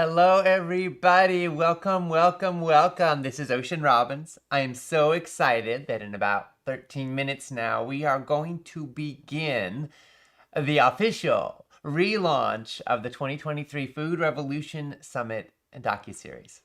Hello, everybody. Welcome, welcome, welcome. This is Ocean Robbins. I am so excited that in about 13 minutes now, we are going to begin the official relaunch of the 2023 Food Revolution Summit Docuseries.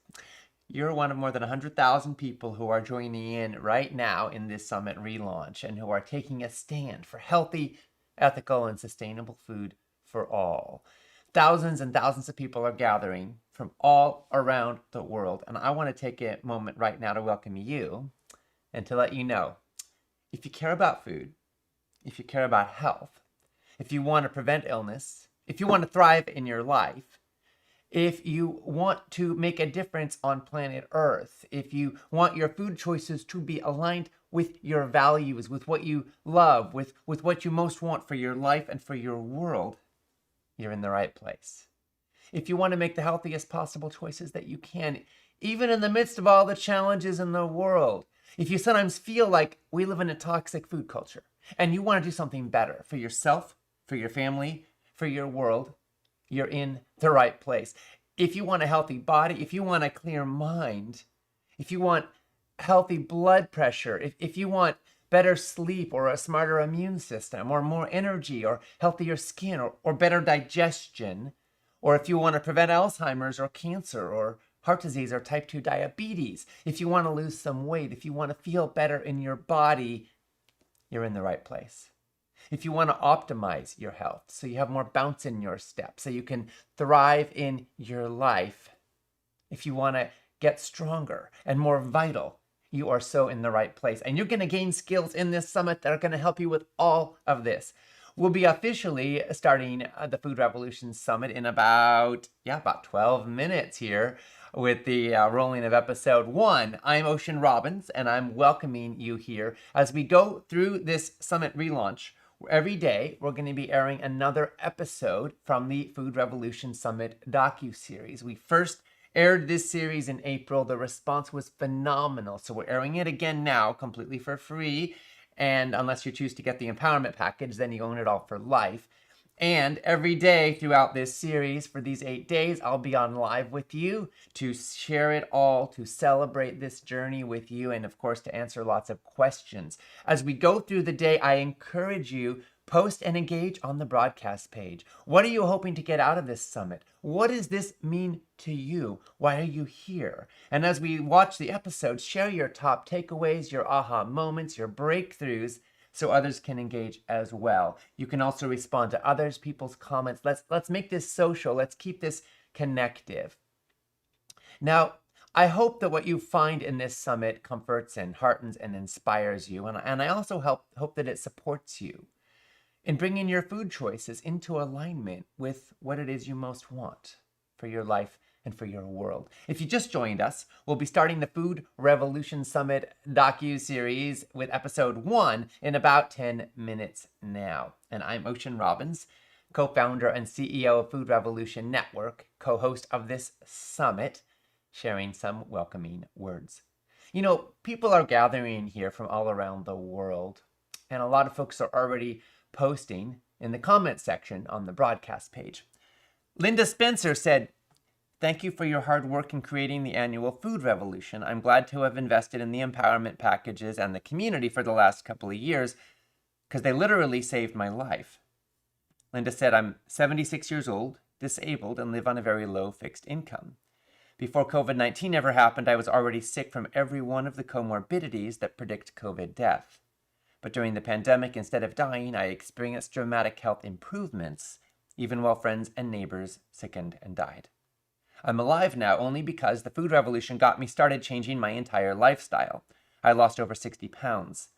You're one of more than 100,000 people who are joining in right now in this summit relaunch and who are taking a stand for healthy, ethical, and sustainable food for all. Thousands and thousands of people are gathering from all around the world, and I want to take a moment right now to welcome you and to let you know, if you care about food, if you care about health, if you want to prevent illness, if you want to thrive in your life, if you want to make a difference on planet Earth, if you want your food choices to be aligned with your values, with what you love, with what you most want for your life and for your world, you're in the right place. If you want to make the healthiest possible choices that you can, even in the midst of all the challenges in the world, if you sometimes feel like we live in a toxic food culture and you want to do something better for yourself, for your family, for your world, you're in the right place. If you want a healthy body, if you want a clear mind, if you want healthy blood pressure, if you want better sleep or a smarter immune system or more energy or healthier skin or better digestion, or if you want to prevent Alzheimer's or cancer or heart disease or type 2 diabetes, if you want to lose some weight, if you want to feel better in your body, you're in the right place. If you want to optimize your health so you have more bounce in your step, so you can thrive in your life, if you want to get stronger and more vital, you are so in the right place. And you're going to gain skills in this summit that are going to help you with all of this. We'll be officially starting the Food Revolution Summit in about 12 minutes here with the rolling of episode 1. I'm Ocean Robbins, and I'm welcoming you here as we go through this summit relaunch. Every day, we're going to be airing another episode from the Food Revolution Summit docuseries. We first aired this series in April. The response was phenomenal. So we're airing it again now, completely for free. And unless you choose to get the empowerment package, then you own it all for life. And every day throughout this series, for these 8 days, I'll be on live with you to share it all, to celebrate this journey with you, and of course, to answer lots of questions. As we go through the day, I encourage you, post and engage on the broadcast page. What are you hoping to get out of this summit? What does this mean to you? Why are you here? And as we watch the episodes, share your top takeaways, your aha moments, your breakthroughs, so others can engage as well. You can also respond to others people's comments. Let's make this social. Let's keep this connective. Now, I hope that what you find in this summit comforts and heartens and inspires you. And I also hope that it supports you in bringing your food choices into alignment with what it is you most want for your life and for your world. If you just joined us, we'll be starting the Food Revolution Summit docu-series with episode 1 in about 10 minutes now. And I'm Ocean Robbins, co-founder and CEO of Food Revolution Network, co-host of this summit, sharing some welcoming words. You know, people are gathering here from all around the world, and a lot of folks are already posting in the comment section on the broadcast page. Linda Spencer said, "Thank you for your hard work in creating the annual Food Revolution. I'm glad to have invested in the empowerment packages and the community for the last couple of years because they literally saved my life." Linda said, "I'm 76 years old, disabled, and live on a very low fixed income. Before COVID-19 ever happened, I was already sick from every one of the comorbidities that predict COVID death. But during the pandemic, instead of dying, I experienced dramatic health improvements, even while friends and neighbors sickened and died. I'm alive now only because the food revolution got me started changing my entire lifestyle. I lost over 60 pounds.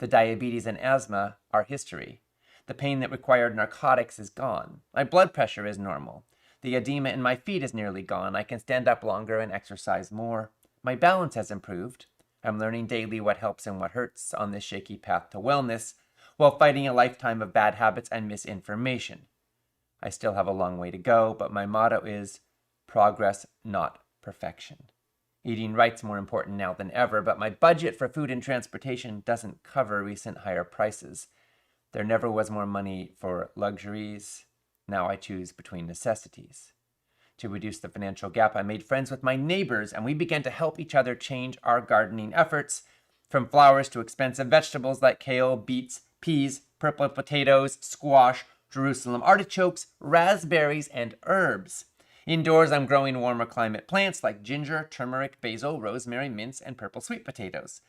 The diabetes and asthma are history. The pain that required narcotics is gone. My blood pressure is normal. The edema in my feet is nearly gone. I can stand up longer and exercise more. My balance has improved. I'm learning daily what helps and what hurts on this shaky path to wellness, while fighting a lifetime of bad habits and misinformation. I still have a long way to go, but my motto is progress, not perfection. Eating right's more important now than ever, but my budget for food and transportation doesn't cover recent higher prices. There never was more money for luxuries. Now I choose between necessities. To reduce the financial gap, I made friends with my neighbors, and we began to help each other change our gardening efforts, from flowers to expensive vegetables like kale, beets, peas, purple potatoes, squash, Jerusalem artichokes, raspberries, and herbs. Indoors, I'm growing warmer climate plants like ginger, turmeric, basil, rosemary, mince, and purple sweet potatoes.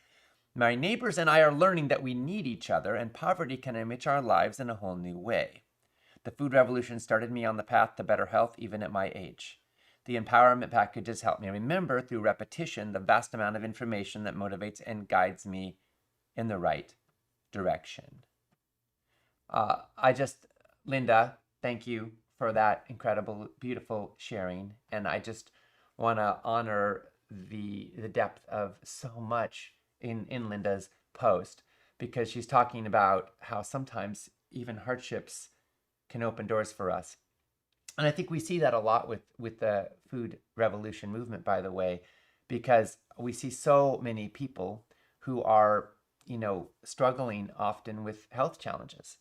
My neighbors and I are learning that we need each other, and poverty can enrich our lives in a whole new way. The food revolution started me on the path to better health even at my age. The empowerment packages help me remember through repetition the vast amount of information that motivates and guides me in the right direction. Linda, thank you for that incredible, beautiful sharing. And I just want to honor the depth of so much in Linda's post, because she's talking about how sometimes even hardships can open doors for us. And I think we see that a lot with the food revolution movement, by the way, because we see so many people who are, struggling often with health challenges.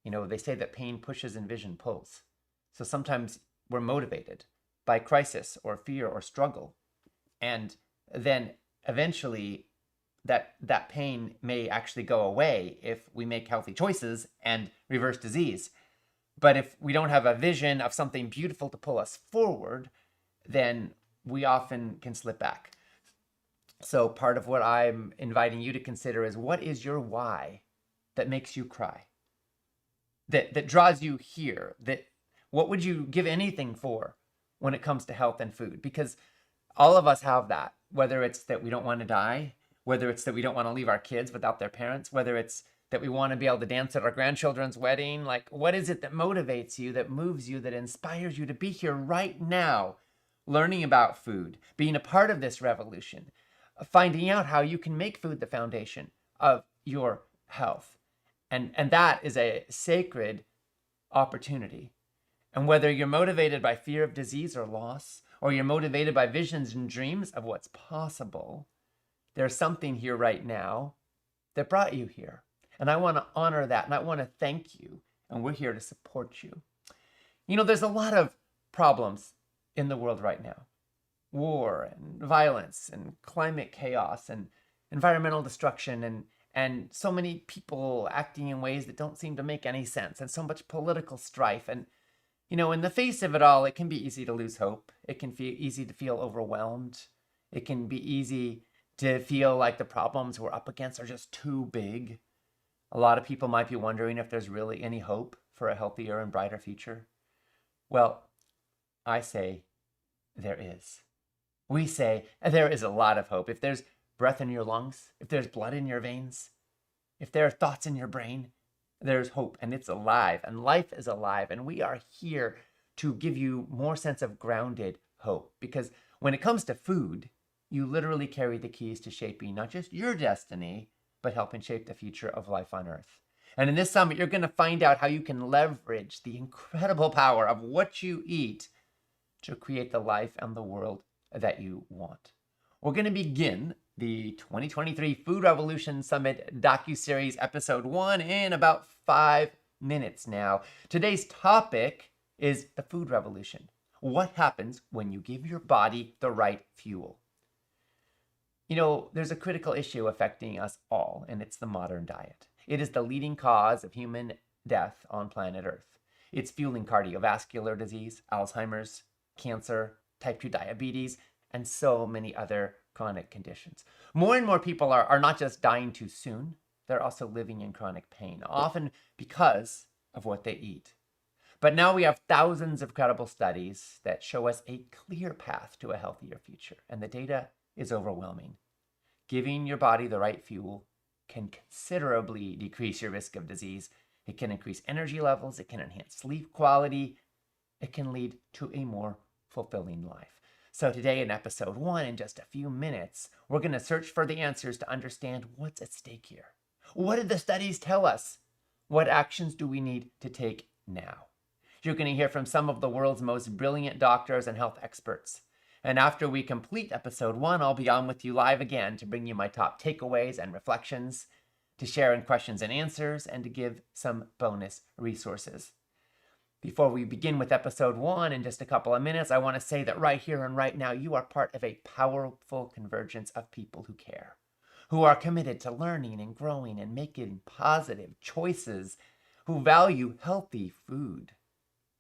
They say that pain pushes and vision pulls. So sometimes we're motivated by crisis or fear or struggle. And then eventually that pain may actually go away if we make healthy choices and reverse disease. But if we don't have a vision of something beautiful to pull us forward, then we often can slip back. So part of what I'm inviting you to consider is, what is your why that makes you cry? That draws you here? What would you give anything for when it comes to health and food? Because all of us have that, whether it's that we don't want to die, whether it's that we don't want to leave our kids without their parents, whether it's that we want to be able to dance at our grandchildren's wedding. Like, what is it that motivates you, that moves you, that inspires you to be here right now, learning about food, being a part of this revolution, finding out how you can make food the foundation of your health? And that is a sacred opportunity. And whether you're motivated by fear of disease or loss, or you're motivated by visions and dreams of what's possible, there's something here right now that brought you here. And I want to honor that, and I want to thank you, and we're here to support you. There's a lot of problems in the world right now. War and violence and climate chaos and environmental destruction and so many people acting in ways that don't seem to make any sense, and so much political strife. And, in the face of it all, it can be easy to lose hope. It can feel easy to feel overwhelmed. It can be easy to feel like the problems we're up against are just too big. A lot of people might be wondering if there's really any hope for a healthier and brighter future. Well, I say there is. We say there is a lot of hope. If there's breath in your lungs, if there's blood in your veins, if there are thoughts in your brain, there's hope, and it's alive, and life is alive. And we are here to give you more sense of grounded hope, because when it comes to food, you literally carry the keys to shaping not just your destiny, but helping shape the future of life on Earth. And in this summit, you're going to find out how you can leverage the incredible power of what you eat to create the life and the world that you want. We're going to begin the 2023 Food Revolution Summit Docuseries Episode 1 in about 5 minutes now. Today's topic is the food revolution. What happens when you give your body the right fuel? There's a critical issue affecting us all, and it's the modern diet. It is the leading cause of human death on planet Earth. It's fueling cardiovascular disease, Alzheimer's, cancer, type 2 diabetes, and so many other chronic conditions. More and more people are not just dying too soon, they're also living in chronic pain, often because of what they eat. But now we have thousands of credible studies that show us a clear path to a healthier future, and the data is overwhelming. Giving your body the right fuel can considerably decrease your risk of disease. It can increase energy levels. It can enhance sleep quality. It can lead to a more fulfilling life. So today in episode 1, in just a few minutes, we're going to search for the answers to understand what's at stake here. What did the studies tell us? What actions do we need to take now? You're going to hear from some of the world's most brilliant doctors and health experts. And after we complete episode 1, I'll be on with you live again to bring you my top takeaways and reflections, to share in questions and answers, and to give some bonus resources. Before we begin with episode 1 in just a couple of minutes, I want to say that right here and right now, you are part of a powerful convergence of people who care, who are committed to learning and growing and making positive choices, who value healthy food,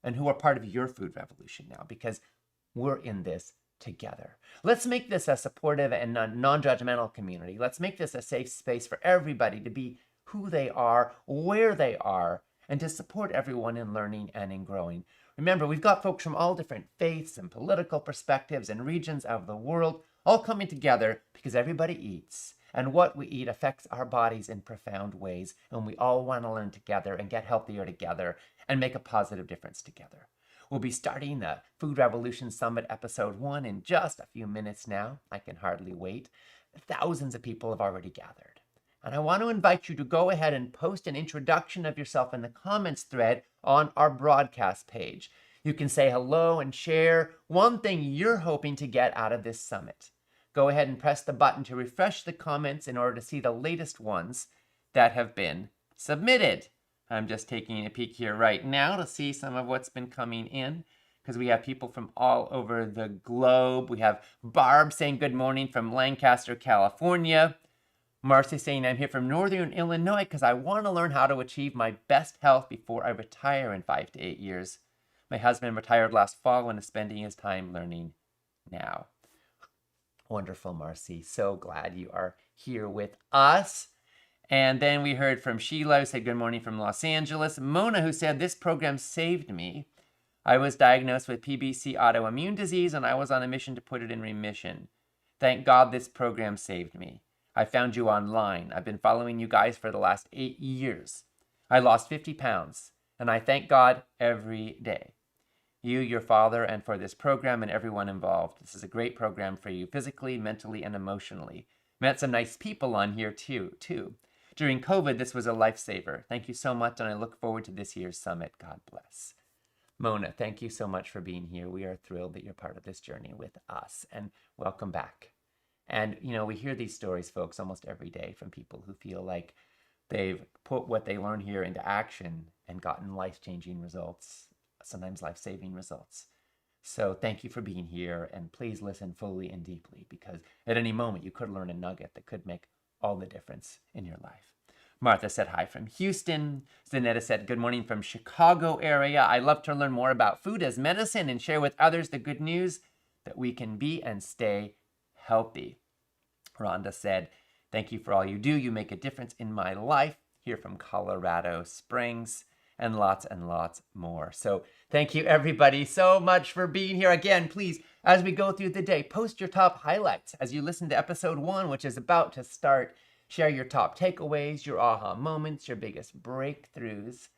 and who are part of your food revolution now, because we're in this together. Let's make this a supportive and non-judgmental community. Let's make this a safe space for everybody to be who they are, where they are, and to support everyone in learning and in growing. Remember, we've got folks from all different faiths and political perspectives and regions of the world all coming together because everybody eats. And what we eat affects our bodies in profound ways. And we all want to learn together and get healthier together and make a positive difference together. We'll be starting the Food Revolution Summit episode 1 in just a few minutes now. I can hardly wait. Thousands of people have already gathered. And I want to invite you to go ahead and post an introduction of yourself in the comments thread on our broadcast page. You can say hello and share one thing you're hoping to get out of this summit. Go ahead and press the button to refresh the comments in order to see the latest ones that have been submitted. I'm just taking a peek here right now to see some of what's been coming in, because we have people from all over the globe. We have Barb saying good morning from Lancaster, California. Marcy saying I'm here from Northern Illinois because I want to learn how to achieve my best health before I retire in 5 to 8 years. My husband retired last fall and is spending his time learning now. Wonderful, Marcy. So glad you are here with us. And then we heard from Sheila, who said good morning from Los Angeles. Mona, who said this program saved me. I was diagnosed with PBC autoimmune disease and I was on a mission to put it in remission. Thank God this program saved me. I found you online. I've been following you guys for the last 8 years. I lost 50 pounds and I thank God every day. You, your father, and for this program and everyone involved. This is a great program for you physically, mentally, and emotionally. Met some nice people on here too. During COVID, this was a lifesaver. Thank you so much, and I look forward to this year's summit. God bless. Mona, thank you so much for being here. We are thrilled that you're part of this journey with us, and welcome back. And, you know, we hear these stories, folks, almost every day from people who feel like they've put what they learn here into action and gotten life-changing results, sometimes life-saving results. So thank you for being here, and please listen fully and deeply, because at any moment you could learn a nugget that could make all the difference in your life. Martha said hi from Houston. Zanetta said good morning from Chicago area. I love to learn more about food as medicine and share with others the good news that we can be and stay healthy. Rhonda said, thank you for all you do. You make a difference in my life. Here from Colorado Springs. And lots more. So thank you everybody so much for being here. Again, please, as we go through the day, post your top highlights as you listen to episode 1, which is about to start. Share your top takeaways, your aha moments, your biggest breakthroughs.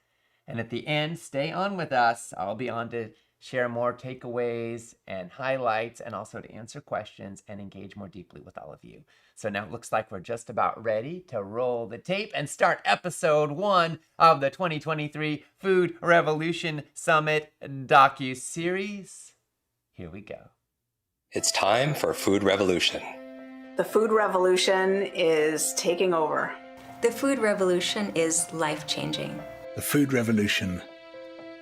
And at the end, stay on with us. I'll be on to share more takeaways and highlights, and also to answer questions and engage more deeply with all of you. So now it looks like we're just about ready to roll the tape and start episode 1 of the 2023 Food Revolution Summit Docuseries. Here we go. It's time for Food Revolution. The food revolution is taking over. The food revolution is life-changing. The food revolution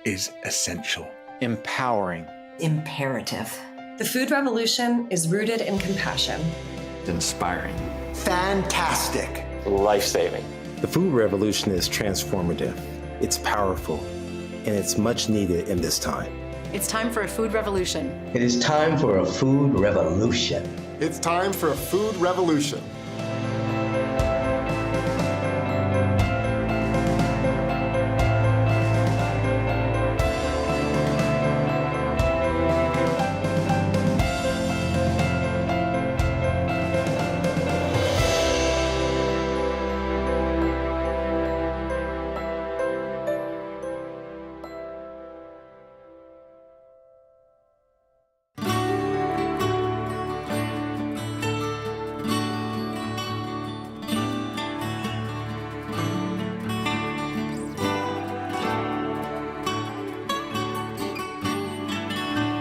is essential. Empowering. Imperative. The food revolution is rooted in compassion. Inspiring. Fantastic. Life-saving. The food revolution is transformative. It's powerful, and it's much needed in this time. It's time for a food revolution. It is time for a food revolution. It's time for a food revolution.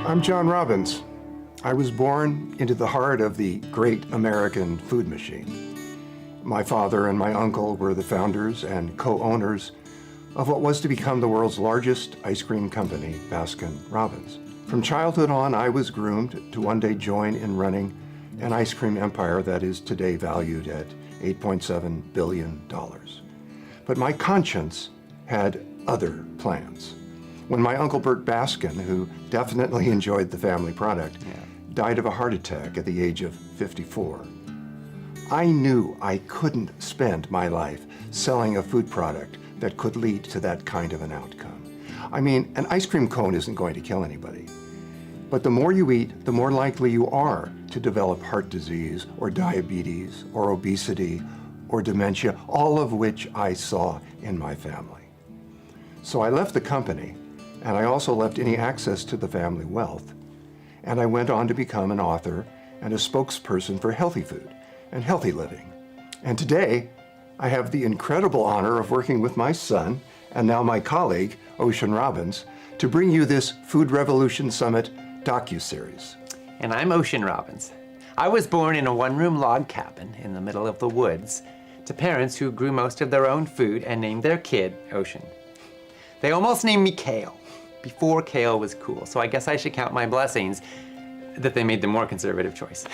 I'm John Robbins. I was born into the heart of the great American food machine. My father and my uncle were the founders and co-owners of what was to become the world's largest ice cream company, Baskin-Robbins. From childhood on, I was groomed to one day join in running an ice cream empire that is today valued at $8.7 billion. But my conscience had other plans. When my Uncle Bert Baskin, who definitely enjoyed the family product, died of a heart attack at the age of 54, I knew I couldn't spend my life selling a food product that could lead to that kind of an outcome. I mean, an ice cream cone isn't going to kill anybody. But the more you eat, the more likely you are to develop heart disease or diabetes or obesity or dementia, all of which I saw in my family. So I left the company, and I also left any access to the family wealth, and I went on to become an author and a spokesperson for healthy food and healthy living. And today, I have the incredible honor of working with my son, and now my colleague, Ocean Robbins, to bring you this Food Revolution Summit docuseries. And I'm Ocean Robbins. I was born in a one-room log cabin in the middle of the woods to parents who grew most of their own food and named their kid Ocean. They almost named me Kale before Kale was cool, so I guess I should count my blessings that they made the more conservative choice.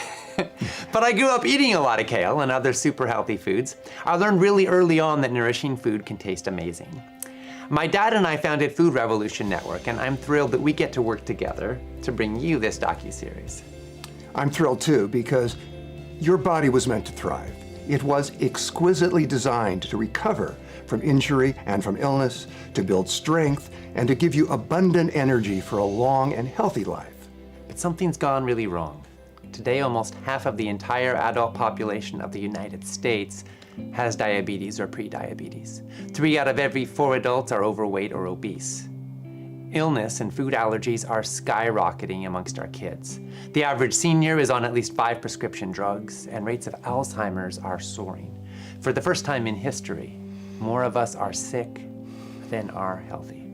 But I grew up eating a lot of kale and other super healthy foods. I learned really early on that nourishing food can taste amazing. My dad and I founded Food Revolution Network, and I'm thrilled that we get to work together to bring you this docuseries. I'm thrilled too, because your body was meant to thrive. It was exquisitely designed to recover from injury and from illness, to build strength, and to give you abundant energy for a long and healthy life. But something's gone really wrong. Today, almost half of the entire adult population of the United States has diabetes or prediabetes. 3 out of every 4 adults are overweight or obese. Illness and food allergies are skyrocketing amongst our kids. The average senior is on at least 5 prescription drugs, and rates of Alzheimer's are soaring. For the first time in history, more of us are sick than are healthy.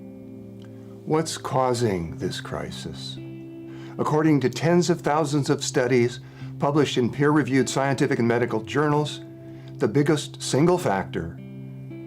What's causing this crisis? According to tens of thousands of studies published in peer-reviewed scientific and medical journals, the biggest single factor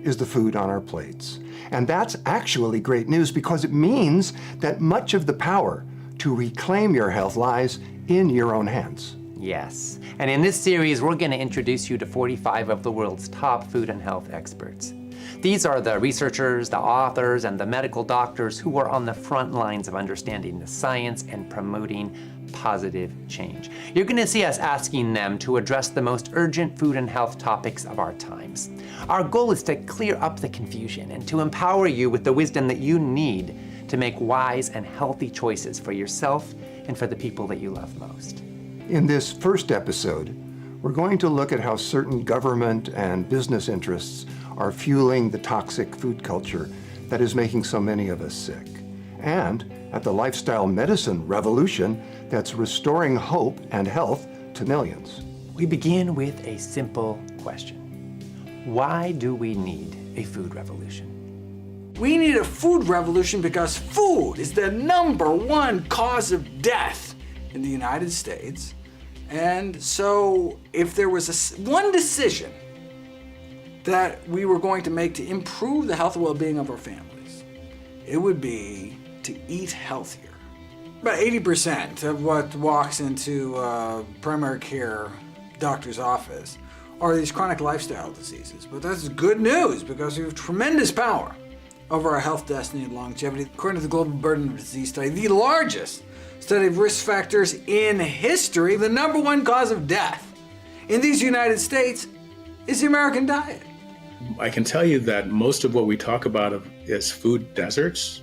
is the food on our plates. And that's actually great news, because it means that much of the power to reclaim your health lies in your own hands. Yes, and in this series, we're going to introduce you to 45 of the world's top food and health experts. These are the researchers, the authors, and the medical doctors who are on the front lines of understanding the science and promoting positive change. You're going to see us asking them to address the most urgent food and health topics of our times. Our goal is to clear up the confusion and to empower you with the wisdom that you need to make wise and healthy choices for yourself and for the people that you love most. In this first episode, we're going to look at how certain government and business interests are fueling the toxic food culture that is making so many of us sick, and at the lifestyle medicine revolution that's restoring hope and health to millions. We begin with a simple question. Why do we need a food revolution? We need a food revolution because food is the #1 cause of death in the United States. And so if there was one decision that we were going to make to improve the health and well-being of our families, it would be to eat healthier. About 80% of what walks into a primary care doctor's office are these chronic lifestyle diseases. But that's good news, because we have tremendous power over our health, destiny, and longevity. According to the Global Burden of Disease Study, the largest study of risk factors in history, the #1 cause of death in these United States is the American diet. I can tell you that most of what we talk about is food deserts.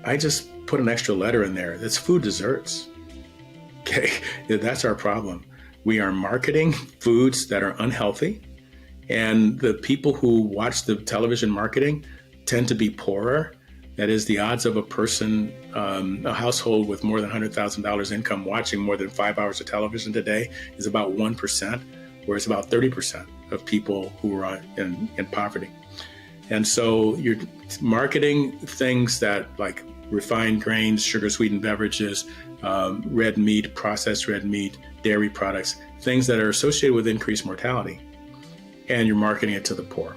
I just put an extra letter in there. That's food desserts. Okay, that's our problem. We are marketing foods that are unhealthy, and the people who watch the television marketing tend to be poorer. That is, the odds of a person, a household with more than $100,000 income watching more than 5 hours of television today is about 1%, whereas about 30% of people who are in poverty. And so you're marketing things that, like refined grains, sugar-sweetened beverages, red meat, processed red meat, dairy products, things that are associated with increased mortality, and you're marketing it to the poor.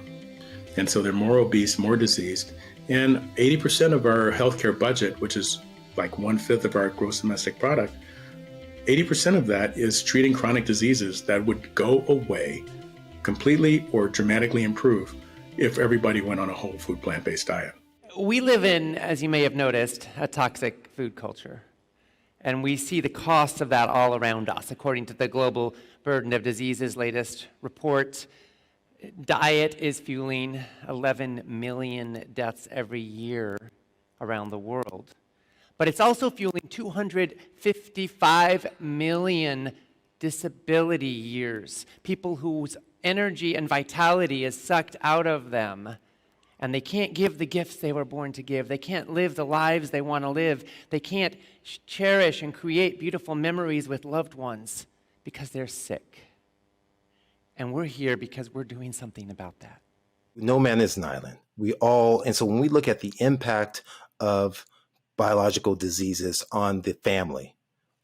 And so they're more obese, more diseased. And 80% of our healthcare budget, which is like 1/5 of our gross domestic product, 80% of that is treating chronic diseases that would go away completely or dramatically improve if everybody went on a whole food plant-based diet. We live in, as you may have noticed, a toxic food culture. And we see the costs of that all around us. According to the Global Burden of Diseases latest report, diet is fueling 11 million deaths every year around the world. But it's also fueling 255 million disability years, people whose energy and vitality is sucked out of them, and they can't give the gifts they were born to give. They can't live the lives they want to live. They can't cherish and create beautiful memories with loved ones because they're sick. And we're here because we're doing something about that. No man is an island. And so when we look at the impact of biological diseases on the family,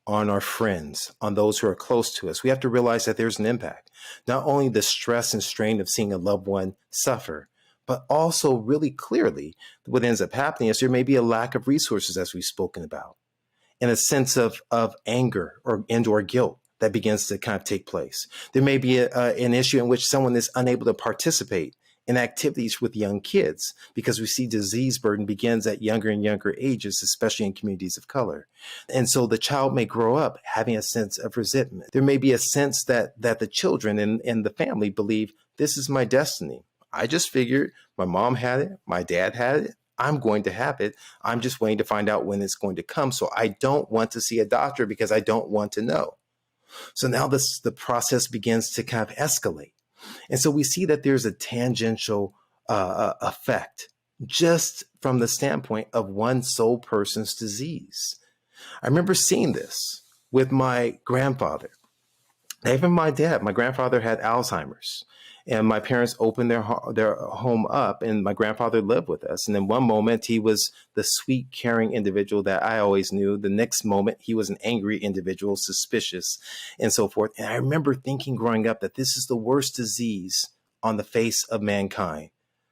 on our friends, on those who are close to us, we have to realize that there's an impact. Not only the stress and strain of seeing a loved one suffer, but also really clearly what ends up happening is there may be a lack of resources, as we've spoken about, and a sense of anger or guilt that begins to kind of take place. There may be an issue in which someone is unable to participate in activities with young kids because we see disease burden begins at younger and younger ages, especially in communities of color. And so the child may grow up having a sense of resentment. There may be a sense that the children and the family believe this is my destiny. I just figured my mom had it, my dad had it, I'm going to have it. I'm just waiting to find out when it's going to come. So I don't want to see a doctor because I don't want to know. So now the process begins to kind of escalate. And so we see that there's a tangential effect just from the standpoint of one sole person's disease. I remember seeing this with my grandfather. Even my dad, my grandfather had Alzheimer's. And my parents opened their home up, and my grandfather lived with us. And in one moment, he was the sweet, caring individual that I always knew. The next moment, he was an angry individual, suspicious, and so forth. And I remember thinking growing up that this is the worst disease on the face of mankind.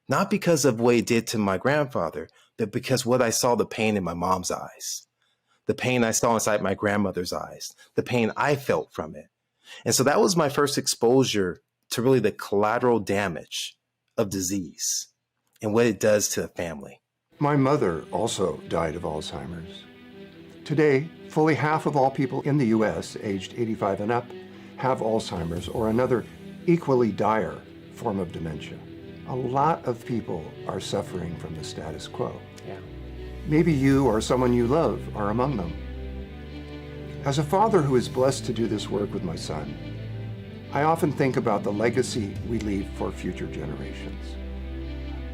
Not because of what it did to my grandfather, but because what I saw the pain in my mom's eyes, the pain I saw inside my grandmother's eyes, the pain I felt from it. And so that was my first exposure to really the collateral damage of disease and what it does to the family. My mother also died of Alzheimer's. Today, fully half of all people in the U.S. aged 85 and up have Alzheimer's or another equally dire form of dementia. A lot of people are suffering from the status quo. Yeah. Maybe you or someone you love are among them. As a father who is blessed to do this work with my son, I often think about the legacy we leave for future generations.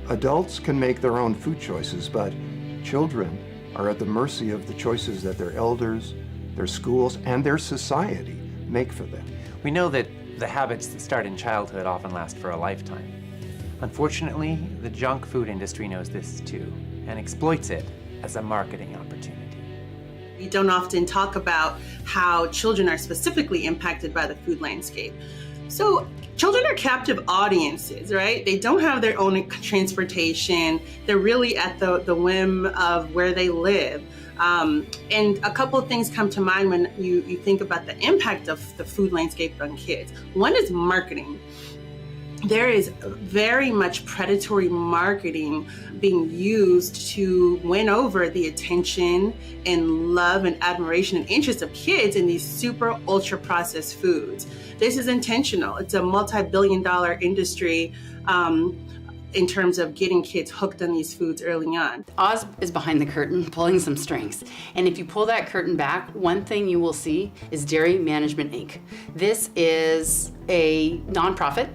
Adults can make their own food choices, but children are at the mercy of the choices that their elders, their schools, and their society make for them. We know that the habits that start in childhood often last for a lifetime. Unfortunately, the junk food industry knows this too and exploits it as a marketing opportunity. We don't often talk about how children are specifically impacted by the food landscape. So children are captive audiences, right? They don't have their own transportation. They're really at the whim of where they live. And a couple of things come to mind when you think about the impact of the food landscape on kids. One is marketing. There is very much predatory marketing being used to win over the attention and love and admiration and interest of kids in these super ultra processed foods. This is intentional. It's a multi-billion-dollar industry in terms of getting kids hooked on these foods early on. Oz is behind the curtain pulling some strings. And if you pull that curtain back, one thing you will see is Dairy Management Inc. This is a nonprofit,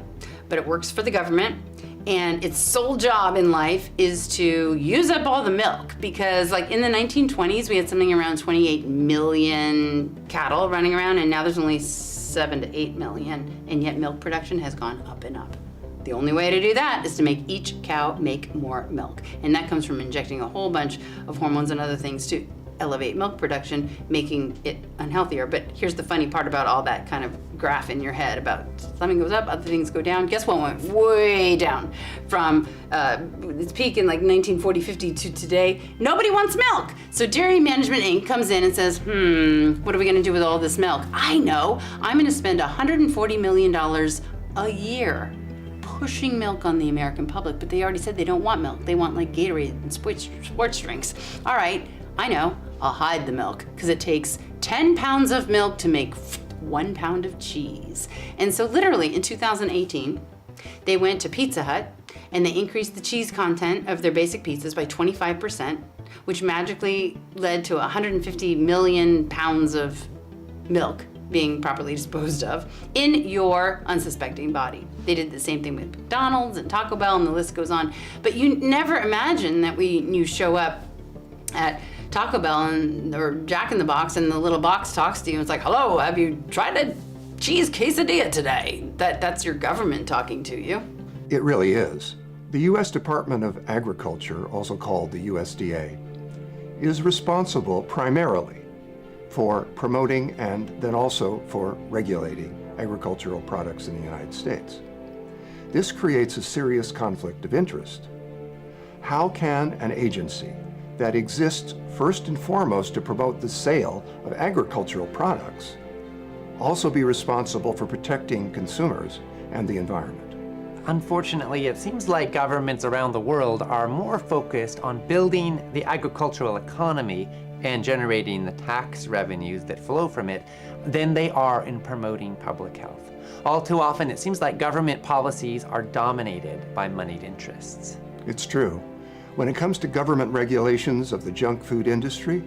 but it works for the government. And its sole job in life is to use up all the milk, because like in the 1920s, we had something around 28 million cattle running around, and now there's only 7 to 8 million, and yet milk production has gone up and up. The only way to do that is to make each cow make more milk. And that comes from injecting a whole bunch of hormones and other things to elevate milk production, making it unhealthier. But here's the funny part about all that kind of graph in your head about something goes up, other things go down. Guess what went way down from its peak in like 1940, 50 to today? Nobody wants milk. So Dairy Management Inc. comes in and says, what are we gonna do with all this milk? I know, I'm gonna spend $140 million a year pushing milk on the American public, but they already said they don't want milk. They want like Gatorade and sports drinks. All right, I know, I'll hide the milk because it takes 10 pounds of milk to make 1 pound of cheese. And so literally in 2018, they went to Pizza Hut and they increased the cheese content of their basic pizzas by 25%, which magically led to 150 million pounds of milk being properly disposed of in your unsuspecting body. They did the same thing with McDonald's and Taco Bell, and the list goes on. But you never imagine that you show up at Taco Bell or Jack in the Box and the little box talks to you and it's like, hello, have you tried a cheese quesadilla today? That's your government talking to you. It really is. The U.S. Department of Agriculture, also called the USDA, is responsible primarily for promoting and then also for regulating agricultural products in the United States. This creates a serious conflict of interest. How can an agency that exists first and foremost to promote the sale of agricultural products also be responsible for protecting consumers and the environment? Unfortunately, it seems like governments around the world are more focused on building the agricultural economy and generating the tax revenues that flow from it than they are in promoting public health. All too often, it seems like government policies are dominated by moneyed interests. It's true. When it comes to government regulations of the junk food industry,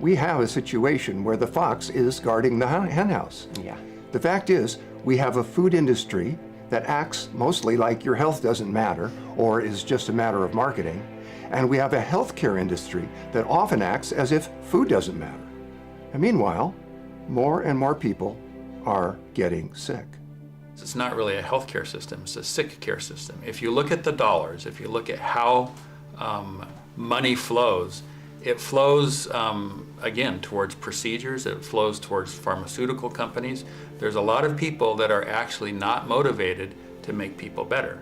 we have a situation where the fox is guarding the henhouse. Yeah. The fact is, we have a food industry that acts mostly like your health doesn't matter or is just a matter of marketing. And we have a healthcare industry that often acts as if food doesn't matter. And meanwhile, more and more people are getting sick. It's not really a healthcare system, it's a sick care system. If you look at the dollars, if you look at how money flows, it flows, again, towards procedures, it flows towards pharmaceutical companies. There's a lot of people that are actually not motivated to make people better.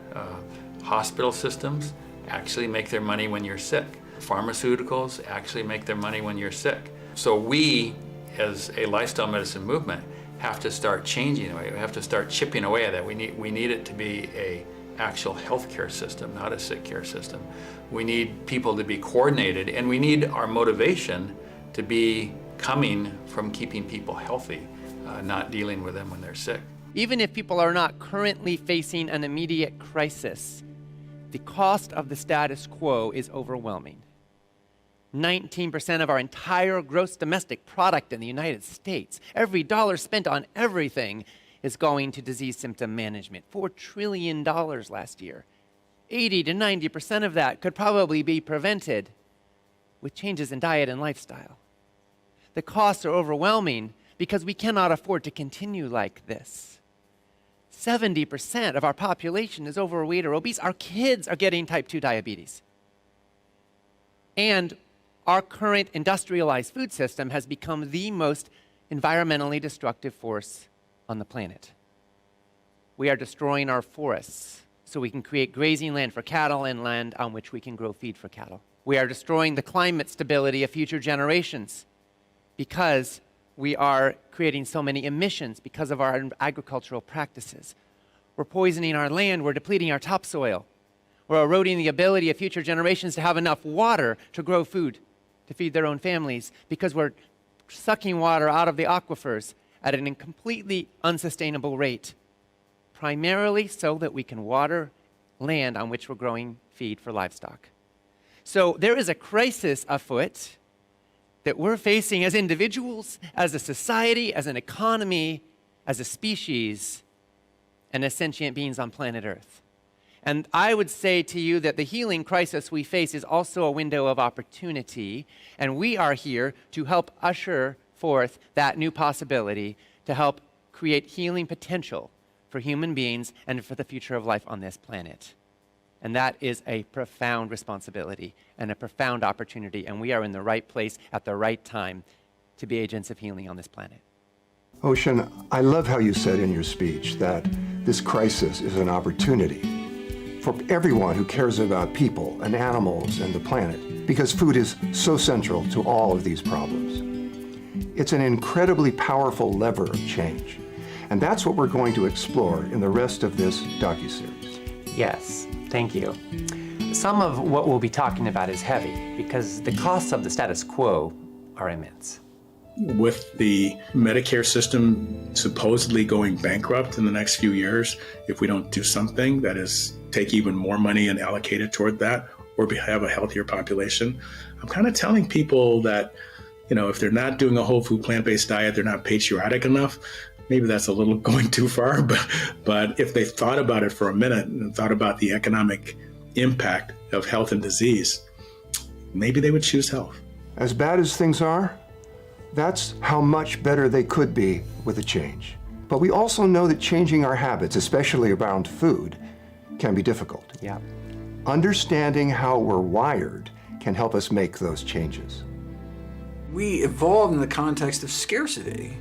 Hospital systems actually make their money when you're sick. Pharmaceuticals actually make their money when you're sick. So we, as a lifestyle medicine movement, have to start changing away. We have to start chipping away at that. We need it to be a actual healthcare system, not a sick care system. We need people to be coordinated, and we need our motivation to be coming from keeping people healthy, not dealing with them when they're sick. Even if people are not currently facing an immediate crisis, the cost of the status quo is overwhelming. 19% of our entire gross domestic product in the United States, every dollar spent on everything, is going to disease symptom management. $4 trillion last year. 80 to 90% of that could probably be prevented with changes in diet and lifestyle. The costs are overwhelming because we cannot afford to continue like this. 70% of our population is overweight or obese. Our kids are getting type 2 diabetes. And our current industrialized food system has become the most environmentally destructive force on the planet. We are destroying our forests so we can create grazing land for cattle and land on which we can grow feed for cattle. We are destroying the climate stability of future generations because we are creating so many emissions because of our agricultural practices. We're poisoning our land, we're depleting our topsoil. We're eroding the ability of future generations to have enough water to grow food, to feed their own families, because we're sucking water out of the aquifers at an completely unsustainable rate, primarily so that we can water land on which we're growing feed for livestock. So there is a crisis afoot that we're facing as individuals, as a society, as an economy, as a species, and as sentient beings on planet Earth. And I would say to you that the healing crisis we face is also a window of opportunity, and we are here to help usher forth that new possibility, to help create healing potential for human beings and for the future of life on this planet. And that is a profound responsibility and a profound opportunity, and we are in the right place at the right time to be agents of healing on this planet. Ocean, I love how you said in your speech that this crisis is an opportunity for everyone who cares about people and animals and the planet, because food is so central to all of these problems. It's an incredibly powerful lever of change, and that's what we're going to explore in the rest of this docuseries. Yes, thank you. Some of what we'll be talking about is heavy because the costs of the status quo are immense. With the Medicare system supposedly going bankrupt in the next few years, if we don't do something, that is, take even more money and allocate it toward that, or have a healthier population, I'm kind of telling people that, if they're not doing a whole food plant-based diet, they're not patriotic enough. Maybe that's a little going too far, but if they thought about it for a minute and thought about the economic impact of health and disease, maybe they would choose health. As bad as things are, that's how much better they could be with a change. But we also know that changing our habits, especially around food, can be difficult. Yeah. Understanding how we're wired can help us make those changes. We evolved in the context of scarcity,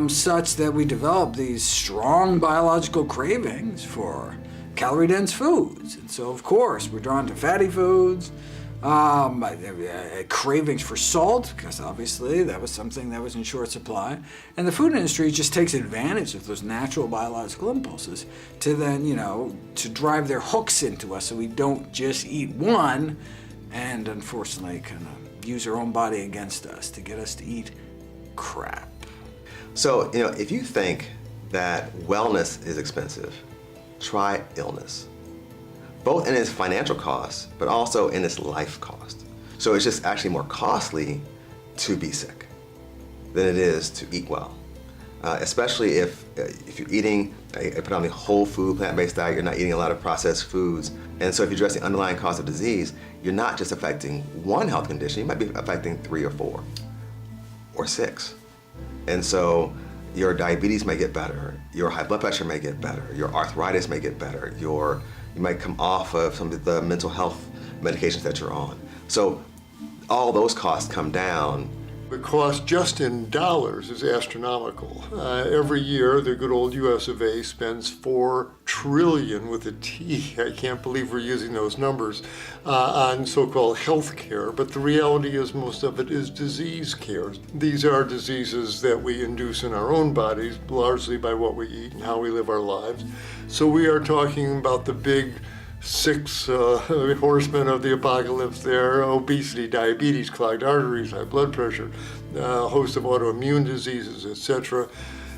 such that we developed these strong biological cravings for calorie-dense foods. And so, of course, we're drawn to fatty foods, cravings for salt, because obviously that was something that was in short supply. And the food industry just takes advantage of those natural biological impulses to then, to drive their hooks into us so we don't just eat one and unfortunately kind of use our own body against us to get us to eat crap. So, if you think that wellness is expensive, try illness. Both in its financial cost, but also in its life cost. So it's just actually more costly to be sick than it is to eat well. Especially if you're eating a predominantly whole food, plant-based diet, you're not eating a lot of processed foods. And so if you address the underlying cause of disease, you're not just affecting one health condition, you might be affecting 3 or 4 or 6. And so your diabetes may get better, your high blood pressure may get better, your arthritis may get better, you might come off of some of the mental health medications that you're on. So all those costs come down. The cost just in dollars is astronomical. Every year, the good old US of A spends $4 trillion with a T. I can't believe we're using those numbers on so-called health care, but the reality is most of it is disease care. These are diseases that we induce in our own bodies, largely by what we eat and how we live our lives. So we are talking about the big 6 horsemen of the apocalypse there: obesity, diabetes, clogged arteries, high blood pressure, a host of autoimmune diseases, etc.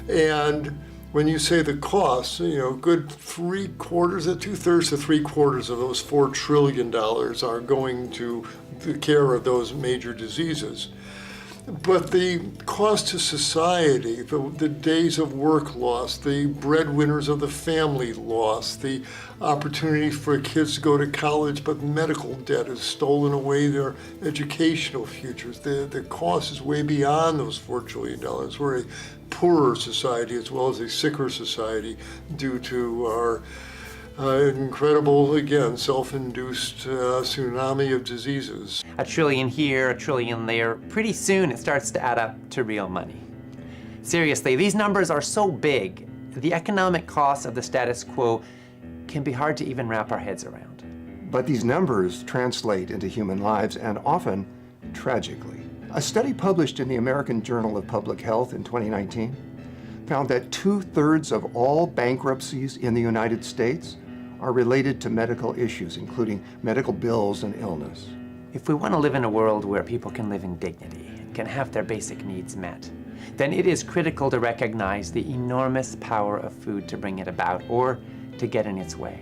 And when you say the costs, good 3/4, 2/3 to 3/4 of those $4 trillion are going to the care of those major diseases. But the cost to society, the days of work lost, the breadwinners of the family lost, the opportunity for kids to go to college, but medical debt has stolen away their educational futures. The cost is way beyond those $4 trillion. We're a poorer society as well as a sicker society due to our incredible, again, self-induced tsunami of diseases. $1 trillion here, $1 trillion there. Pretty soon it starts to add up to real money. Seriously, these numbers are so big, the economic costs of the status quo can be hard to even wrap our heads around. But these numbers translate into human lives, and often tragically. A study published in the American Journal of Public Health in 2019 found that 2/3 of all bankruptcies in the United States are related to medical issues, including medical bills and illness. If we want to live in a world where people can live in dignity and can have their basic needs met, then it is critical to recognize the enormous power of food to bring it about or to get in its way.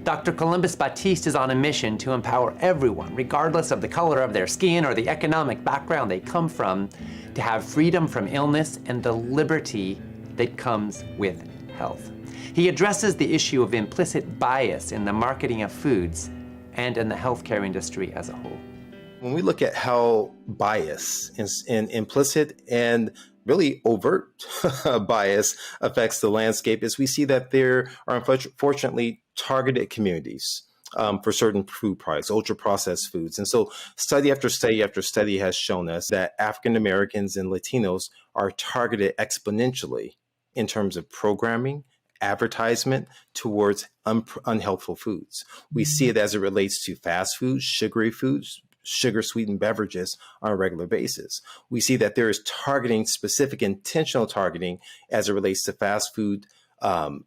Dr. Columbus Batiste is on a mission to empower everyone, regardless of the color of their skin or the economic background they come from, to have freedom from illness and the liberty that comes with health. He addresses the issue of implicit bias in the marketing of foods and in the healthcare industry as a whole. When we look at how bias and implicit and really overt bias affects the landscape, is we see that there are unfortunately targeted communities for certain food products, ultra processed foods. And so study after study after study has shown us that African Americans and Latinos are targeted exponentially in terms of programming, advertisement towards unhealthful foods. We see it as it relates to fast foods, sugary foods, sugar sweetened beverages on a regular basis. We see that there is targeting, specific intentional targeting as it relates to fast food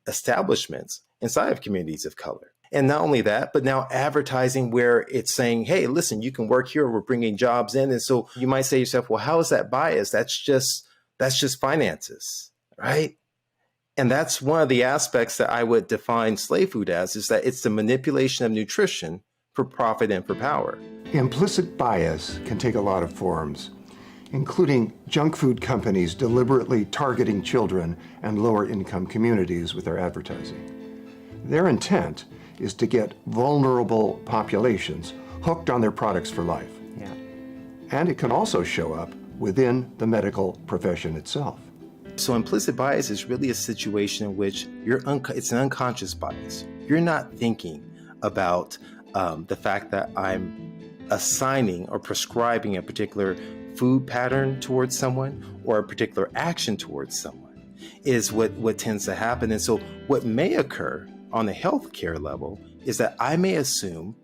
establishments inside of communities of color. And not only that, but now advertising where it's saying, hey, listen, you can work here. We're bringing jobs in. And so you might say to yourself, well, how is that bias? That's just finances, right? And that's one of the aspects that I would define slave food as, is that it's the manipulation of nutrition for profit and for power. Implicit bias can take a lot of forms, including junk food companies deliberately targeting children and lower income communities with their advertising. Their intent is to get vulnerable populations hooked on their products for life. Yeah. And it can also show up within the medical profession itself. So implicit bias is really a situation in which it's an unconscious bias. You're not thinking about the fact that I'm assigning or prescribing a particular food pattern towards someone or a particular action towards someone is what tends to happen. And so what may occur on a healthcare level is that I may assume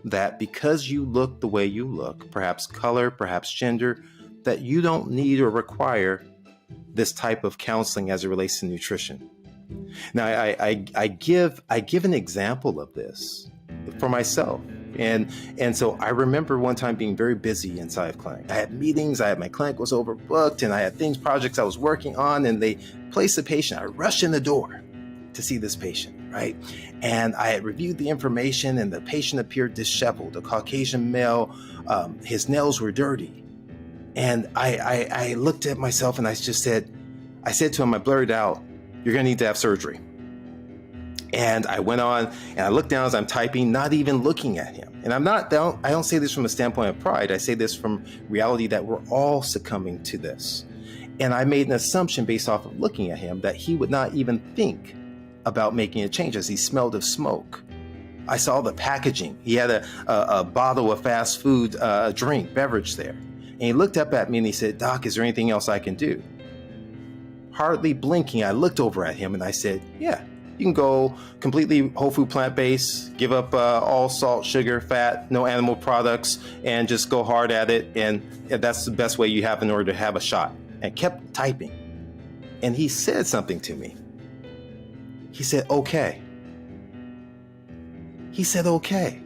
that because you look the way you look, perhaps color, perhaps gender, that you don't need or require this type of counseling as it relates to nutrition. Now, I give an example of this for myself. And so I remember one time being very busy inside of clinic. I had meetings, my clinic was overbooked, and I had projects I was working on, and they placed a patient. I rushed in the door to see this patient, right? And I had reviewed the information, and the patient appeared disheveled, a Caucasian male. His nails were dirty. And I looked at myself and I said to him, I blurted out, "You're gonna need to have surgery." And I went on and I looked down as I'm typing, not even looking at him. And I don't say this from a standpoint of pride. I say this from reality that we're all succumbing to this. And I made an assumption based off of looking at him that he would not even think about making a change as he smelled of smoke. I saw the packaging. He had a bottle of fast food beverage there. And he looked up at me and he said, "Doc, is there anything else I can do?" Hardly blinking, I looked over at him and I said, "Yeah, you can go completely whole food plant-based, give up all salt, sugar, fat, no animal products, and just go hard at it. And that's the best way you have in order to have a shot." And kept typing. And he said something to me. He said, "Okay." He said, "Okay."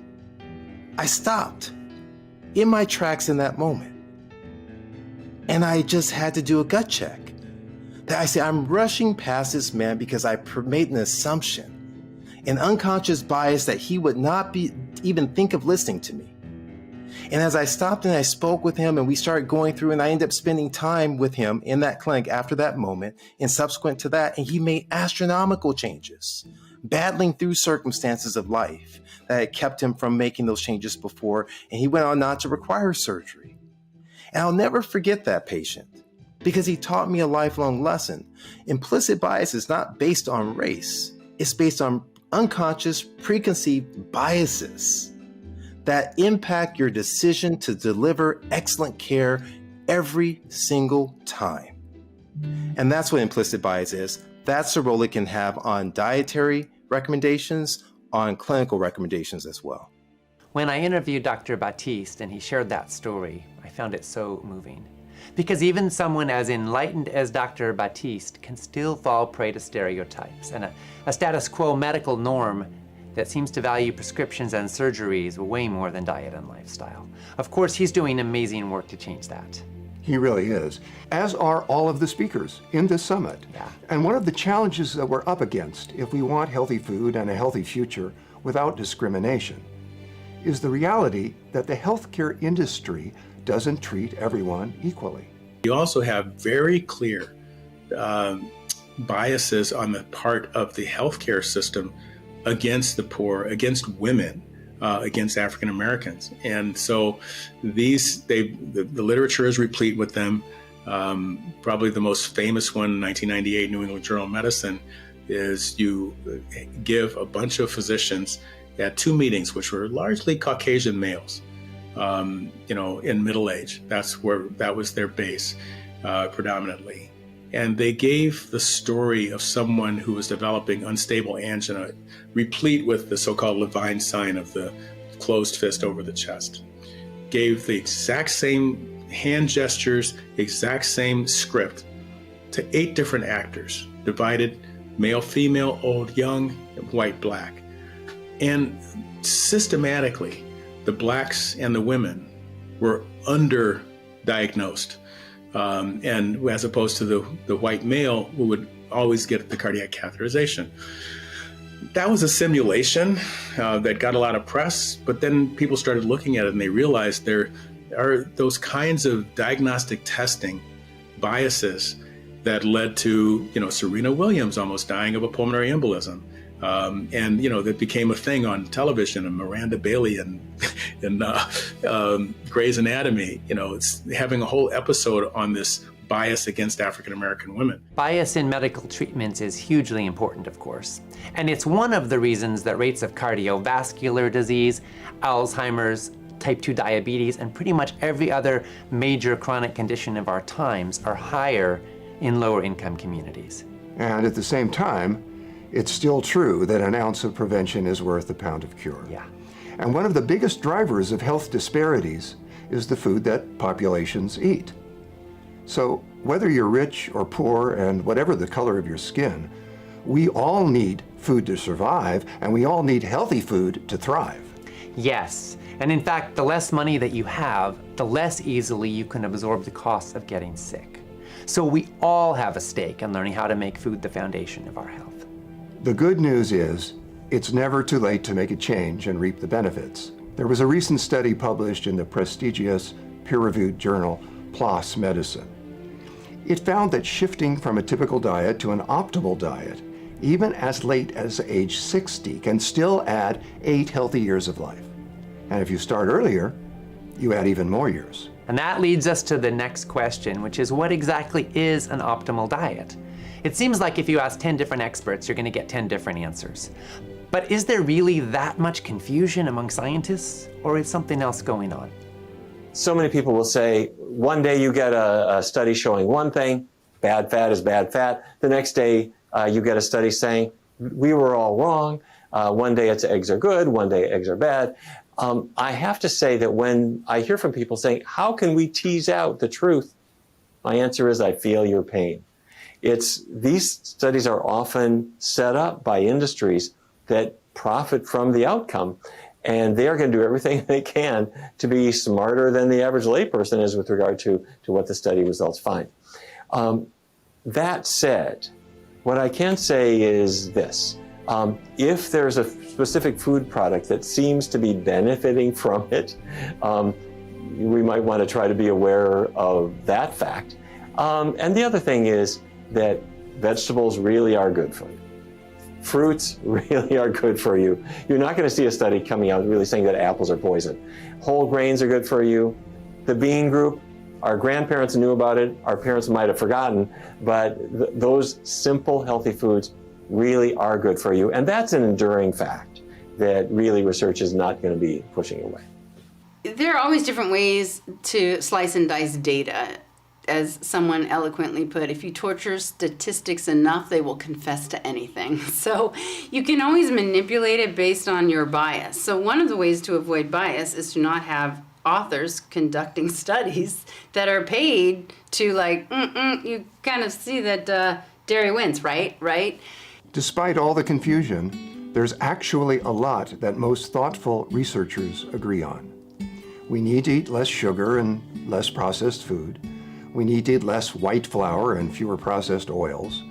I stopped in my tracks in that moment. And I just had to do a gut check. That I said, I'm rushing past this man because I made an assumption, an unconscious bias that he would not even think of listening to me. And as I stopped and I spoke with him and we started going through, and I ended up spending time with him in that clinic after that moment and subsequent to that, and he made astronomical changes, battling through circumstances of life that had kept him from making those changes before, and he went on not to require surgery. And I'll never forget that patient because he taught me a lifelong lesson. Implicit bias is not based on race. It's based on unconscious, preconceived biases that impact your decision to deliver excellent care every single time. And that's what implicit bias is. That's the role it can have on dietary recommendations, on clinical recommendations as well. When I interviewed Dr. Batiste and he shared that story, I found it so moving. Because even someone as enlightened as Dr. Batiste can still fall prey to stereotypes and a status quo medical norm that seems to value prescriptions and surgeries way more than diet and lifestyle. Of course, he's doing amazing work to change that. He really is, as are all of the speakers in this summit. Yeah. And one of the challenges that we're up against if we want healthy food and a healthy future without discrimination is the reality that the healthcare industry doesn't treat everyone equally. You also have very clear biases on the part of the healthcare system against the poor, against women, against African Americans. And so the literature is replete with them. Probably the most famous one, 1998 New England Journal of Medicine, is you give a bunch of physicians at 2 meetings, which were largely Caucasian males, in middle age. That was their base predominantly. And they gave the story of someone who was developing unstable angina, replete with the so-called Levine sign of the closed fist over the chest. Gave the exact same hand gestures, exact same script to 8 different actors, divided male, female, old, young, white, black. And systematically, the blacks and the women were underdiagnosed. And as opposed to the white male who would always get the cardiac catheterization. That was a simulation that got a lot of press, but then people started looking at it and they realized there are those kinds of diagnostic testing biases that led to, Serena Williams almost dying of a pulmonary embolism. And that became a thing on television, and Miranda Bailey and Grey's Anatomy. It's having a whole episode on this bias against African American women. Bias in medical treatments is hugely important, of course. And it's one of the reasons that rates of cardiovascular disease, Alzheimer's, type 2 diabetes, and pretty much every other major chronic condition of our times are higher in lower income communities. And at the same time, it's still true that an ounce of prevention is worth a pound of cure. Yeah. And one of the biggest drivers of health disparities is the food that populations eat. So whether you're rich or poor and whatever the color of your skin, we all need food to survive, and we all need healthy food to thrive. Yes, and in fact, the less money that you have, the less easily you can absorb the costs of getting sick. So we all have a stake in learning how to make food the foundation of our health. The good news is, it's never too late to make a change and reap the benefits. There was a recent study published in the prestigious peer-reviewed journal PLOS Medicine. It found that shifting from a typical diet to an optimal diet, even as late as age 60, can still add 8 healthy years of life. And if you start earlier, you add even more years. And that leads us to the next question, which is what exactly is an optimal diet? It seems like if you ask 10 different experts, you're going to get 10 different answers. But is there really that much confusion among scientists, or is something else going on? So many people will say, one day you get a study showing one thing, bad fat is bad fat. The next day you get a study saying, we were all wrong. One day it's eggs are good, one day eggs are bad. I have to say that when I hear from people saying, how can we tease out the truth? My answer is, I feel your pain. These studies are often set up by industries that profit from the outcome, and they are going to do everything they can to be smarter than the average layperson is with regard to what the study results find. That said, what I can say is this. If there's a specific food product that seems to be benefiting from it, we might want to try to be aware of that fact. And the other thing is that vegetables really are good for you. Fruits really are good for you. You're not going to see a study coming out really saying that apples are poison. Whole grains are good for you. The bean group, our grandparents knew about it. Our parents might have forgotten, but those simple, healthy foods really are good for you. And that's an enduring fact that really research is not going to be pushing away. There are always different ways to slice and dice data. As someone eloquently put, if you torture statistics enough, they will confess to anything. So you can always manipulate it based on your bias. So one of the ways to avoid bias is to not have authors conducting studies that are paid to you kind of see that dairy wins, right? Despite all the confusion, there's actually a lot that most thoughtful researchers agree on. We need to eat less sugar and less processed food. We need to eat less white flour and fewer processed oils.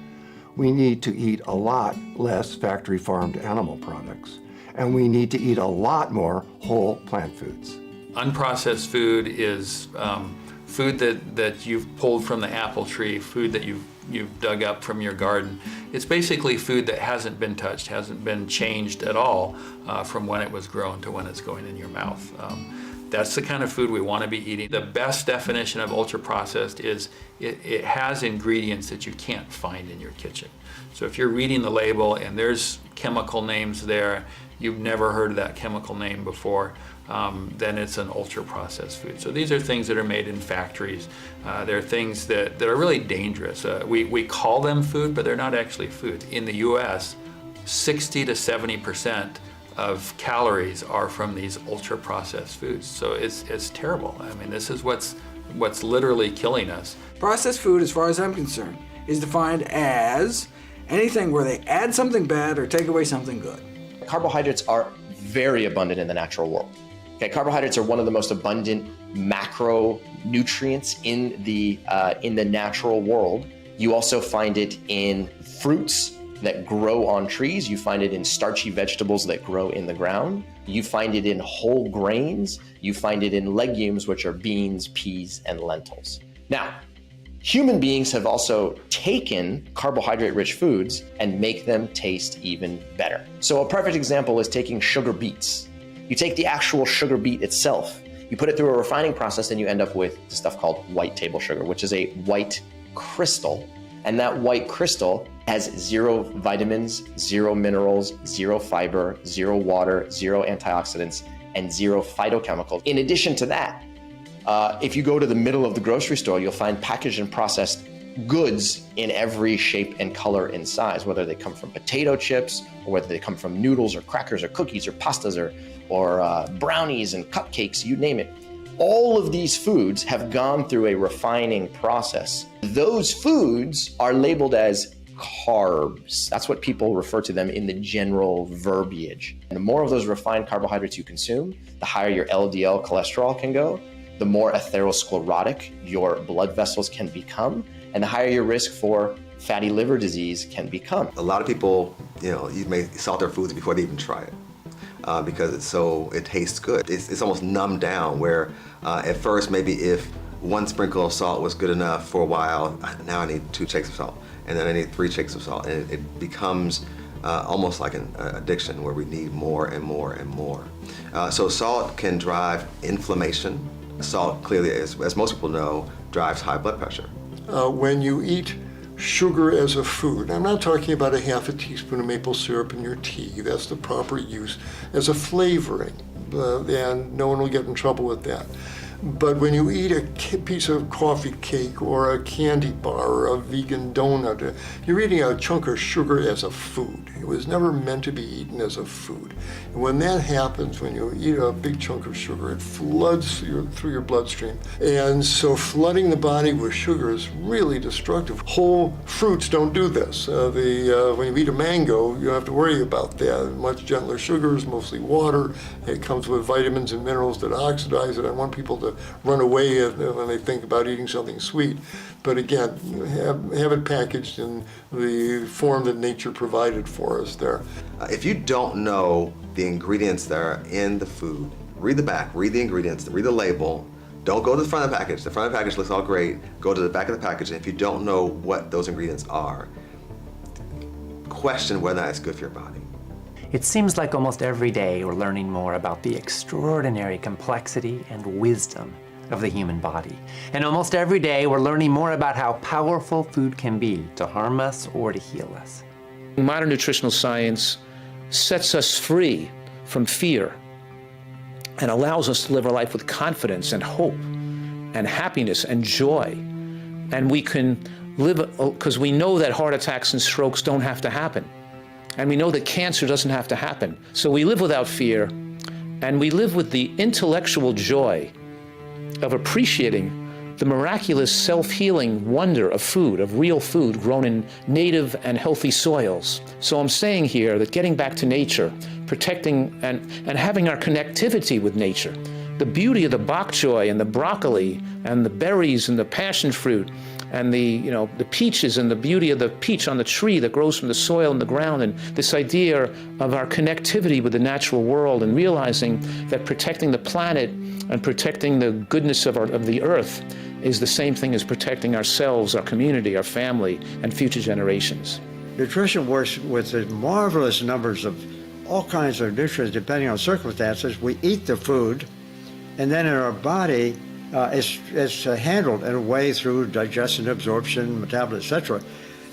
We need to eat a lot less factory farmed animal products. And we need to eat a lot more whole plant foods. Unprocessed food is food that you've pulled from the apple tree, food that you've dug up from your garden. It's basically food that hasn't been touched, hasn't been changed at all from when it was grown to when it's going in your mouth. That's the kind of food we want to be eating. The best definition of ultra-processed is it has ingredients that you can't find in your kitchen. So if you're reading the label and there's chemical names there you've never heard of that chemical name before, then it's an ultra-processed food. So these are things that are made in factories. They're things that are really dangerous. We call them food, but they're not actually food. In the US, 60 to 70% of calories are from these ultra-processed foods. So it's terrible. I mean, this is what's literally killing us. Processed food, as far as I'm concerned, is defined as anything where they add something bad or take away something good. Carbohydrates are very abundant in the natural world. Okay, carbohydrates are one of the most abundant macronutrients in the natural world. You also find it in fruits that grow on trees. You find it in starchy vegetables that grow in the ground. You find it in whole grains. You find it in legumes, which are beans, peas, and lentils. Now, human beings have also taken carbohydrate-rich foods and make them taste even better. So a perfect example is taking sugar beets. You take the actual sugar beet itself, you put it through a refining process, and you end up with stuff called white table sugar, which is a white crystal. And that white crystal has 0 vitamins, 0 minerals, 0 fiber, 0 water, 0 antioxidants, and 0 phytochemicals. In addition to that, if you go to the middle of the grocery store, you'll find packaged and processed goods in every shape and color and size, whether they come from potato chips, or whether they come from noodles or crackers or cookies or pastas or brownies and cupcakes, you name it. All of these foods have gone through a refining process. Those foods are labeled as carbs. That's what people refer to them in the general verbiage. And the more of those refined carbohydrates you consume, the higher your LDL cholesterol can go, the more atherosclerotic your blood vessels can become, and the higher your risk for fatty liver disease can become. A lot of people, you may salt their foods before they even try it. Because it tastes good. It's almost numbed down, where at first maybe if 1 sprinkle of salt was good enough for a while, now I need 2 shakes of salt, and then I need 3 shakes of salt, and it becomes almost like an addiction where we need more and more and more. So salt can drive inflammation. Salt clearly, as most people know, drives high blood pressure. When you eat sugar as a food, I'm not talking about a half a teaspoon of maple syrup in your tea. That's the proper use as a flavoring, and no one will get in trouble with that. But when you eat a piece of coffee cake or a candy bar or a vegan donut, you're eating a chunk of sugar as a food. It was never meant to be eaten as a food. And when that happens, when you eat a big chunk of sugar, it floods through your bloodstream. And so flooding the body with sugar is really destructive. Whole fruits don't do this. When you eat a mango, you don't have to worry about that. Much gentler sugars, mostly water. It comes with vitamins and minerals that oxidize it. I want people to run away when they think about eating something sweet. But again, have it packaged in the form that nature provided for us there. If you don't know the ingredients that are in the food, read the back, read the ingredients, read the label. Don't go to the front of the package. The front of the package looks all great. Go to the back of the package, and if you don't know what those ingredients are, question whether it's good for your body. It seems like almost every day we're learning more about the extraordinary complexity and wisdom of the human body. And almost every day we're learning more about how powerful food can be to harm us or to heal us. Modern nutritional science sets us free from fear and allows us to live our life with confidence and hope and happiness and joy. And we can live, because we know that heart attacks and strokes don't have to happen. And we know that cancer doesn't have to happen. So we live without fear, and we live with the intellectual joy of appreciating the miraculous self-healing wonder of food, of real food grown in native and healthy soils. So I'm saying here that getting back to nature, protecting and having our connectivity with nature, the beauty of the bok choy and the broccoli and the berries and the passion fruit and the peaches and the beauty of the peach on the tree that grows from the soil and the ground, and this idea of our connectivity with the natural world, and realizing that protecting the planet and protecting the goodness of the earth is the same thing as protecting ourselves, our community, our family, and future generations. Nutrition works with the marvelous numbers of all kinds of nutrients depending on circumstances. We eat the food, and then in our body, it's handled in a way through digestion, absorption, metabolism, etc.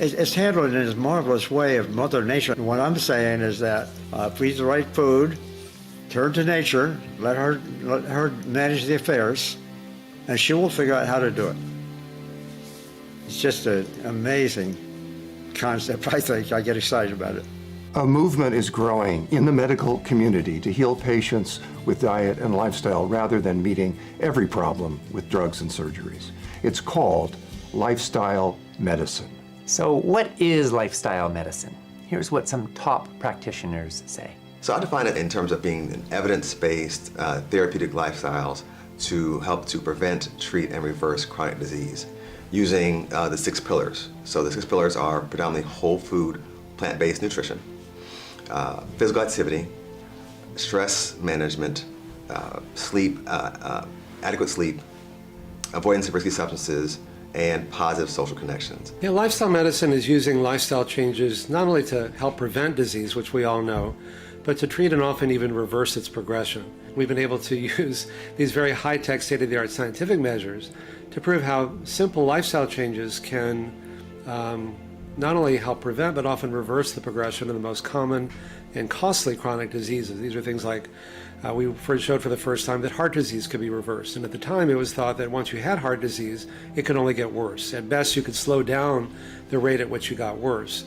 it's handled in this marvelous way of Mother Nature. What I'm saying is that if we eat the right food, turn to nature, let her manage the affairs, and she will figure out how to do it. It's just an amazing concept, I think. I get excited about it. A movement is growing in the medical community to heal patients with diet and lifestyle rather than meeting every problem with drugs and surgeries. It's called lifestyle medicine. So what is lifestyle medicine? Here's what some top practitioners say. So I define it in terms of being an evidence-based therapeutic lifestyles to help to prevent, treat, and reverse chronic disease using the 6 pillars. So the 6 pillars are predominantly whole food, plant-based nutrition, physical activity, stress management, sleep, adequate sleep, avoidance of risky substances, and positive social connections. Yeah, lifestyle medicine is using lifestyle changes not only to help prevent disease, which we all know, but to treat and often even reverse its progression. We've been able to use these very high-tech, state-of-the-art scientific measures to prove how simple lifestyle changes can not only help prevent, but often reverse the progression of the most common and costly chronic diseases. These are things like we showed for the first time that heart disease could be reversed. And at the time, it was thought that once you had heart disease, it could only get worse. At best, you could slow down the rate at which you got worse.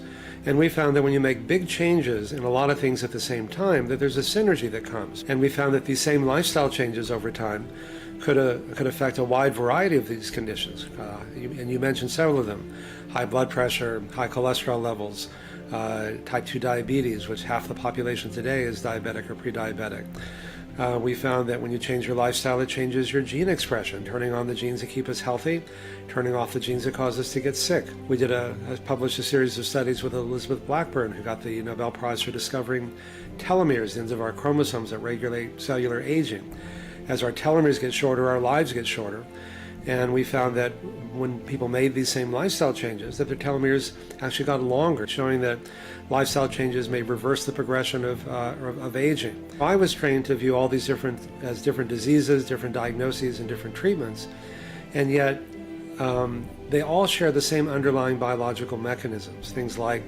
And we found that when you make big changes in a lot of things at the same time, that there's a synergy that comes. And we found that these same lifestyle changes over time could affect a wide variety of these conditions. And you mentioned several of them: high blood pressure, high cholesterol levels, type 2 diabetes, which half the population today is diabetic or pre-diabetic. We found that when you change your lifestyle, it changes your gene expression, turning on the genes that keep us healthy, turning off the genes that cause us to get sick. We published a series of studies with Elizabeth Blackburn, who got the Nobel Prize for discovering telomeres, the ends of our chromosomes that regulate cellular aging. As our telomeres get shorter, our lives get shorter. And we found that when people made these same lifestyle changes, that their telomeres actually got longer, showing that lifestyle changes may reverse the progression of aging. I was trained to view all these as different diseases, different diagnoses, and different treatments, and yet they all share the same underlying biological mechanisms, things like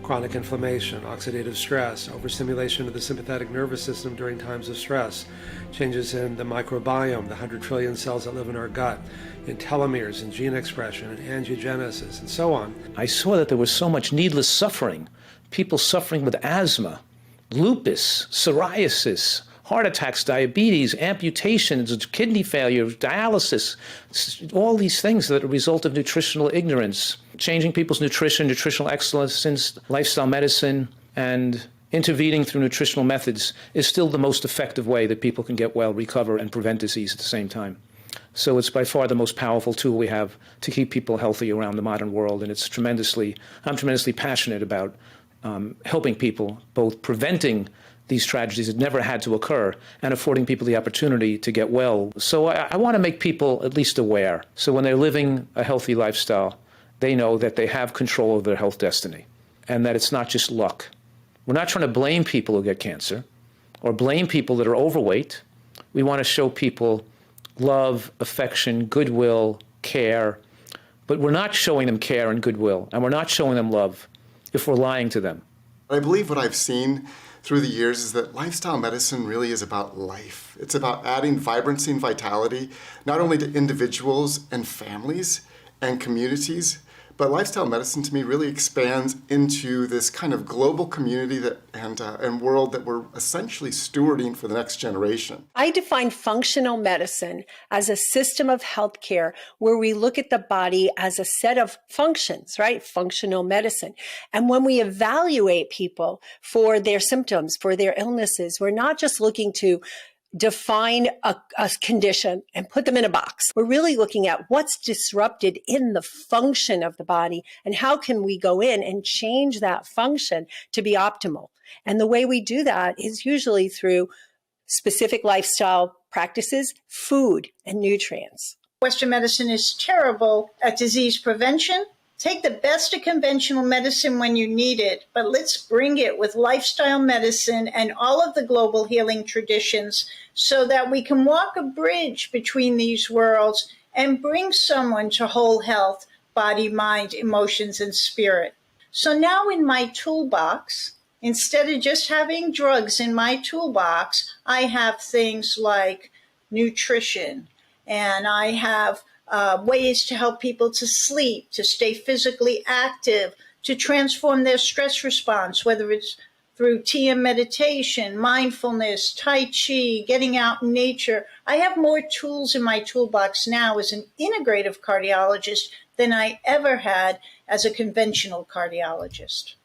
chronic inflammation, oxidative stress, overstimulation of the sympathetic nervous system during times of stress, changes in the microbiome, the 100 trillion cells that live in our gut, in telomeres, and gene expression, and angiogenesis, and so on. I saw that there was so much needless suffering. People suffering with asthma, lupus, psoriasis, heart attacks, diabetes, amputations, kidney failure, dialysis, all these things that are a result of nutritional ignorance. Changing people's nutrition, nutritional excellence, lifestyle medicine, and intervening through nutritional methods is still the most effective way that people can get well, recover, and prevent disease at the same time. So it's by far the most powerful tool we have to keep people healthy around the modern world, and I'm tremendously passionate about helping people, both preventing these tragedies that never had to occur and affording people the opportunity to get well. So I want to make people at least aware. So when they're living a healthy lifestyle, they know that they have control of their health destiny and that it's not just luck. We're not trying to blame people who get cancer or blame people that are overweight. We want to show people love, affection, goodwill, care, but we're not showing them care and goodwill, and we're not showing them love if we're lying to them. I believe what I've seen through the years is that lifestyle medicine really is about life. It's about adding vibrancy and vitality, not only to individuals and families and communities, but lifestyle medicine to me really expands into this kind of global community and world that we're essentially stewarding for the next generation. I define functional medicine as a system of healthcare where we look at the body as a set of functions, right? Functional medicine. And when we evaluate people for their symptoms, for their illnesses, we're not just looking to define a condition and put them in a box. We're really looking at what's disrupted in the function of the body and how can we go in and change that function to be optimal. And the way we do that is usually through specific lifestyle practices, food, and nutrients. Western medicine is terrible at disease prevention. Take the best of conventional medicine when you need it, but let's bring it with lifestyle medicine and all of the global healing traditions so that we can walk a bridge between these worlds and bring someone to whole health body, mind, emotions, and spirit. So now in my toolbox, instead of just having drugs in my toolbox, I have things like nutrition, and I have ways to help people to sleep, to stay physically active, to transform their stress response, whether it's through TM meditation, mindfulness, Tai Chi, getting out in nature. I have more tools in my toolbox now as an integrative cardiologist than I ever had as a conventional cardiologist.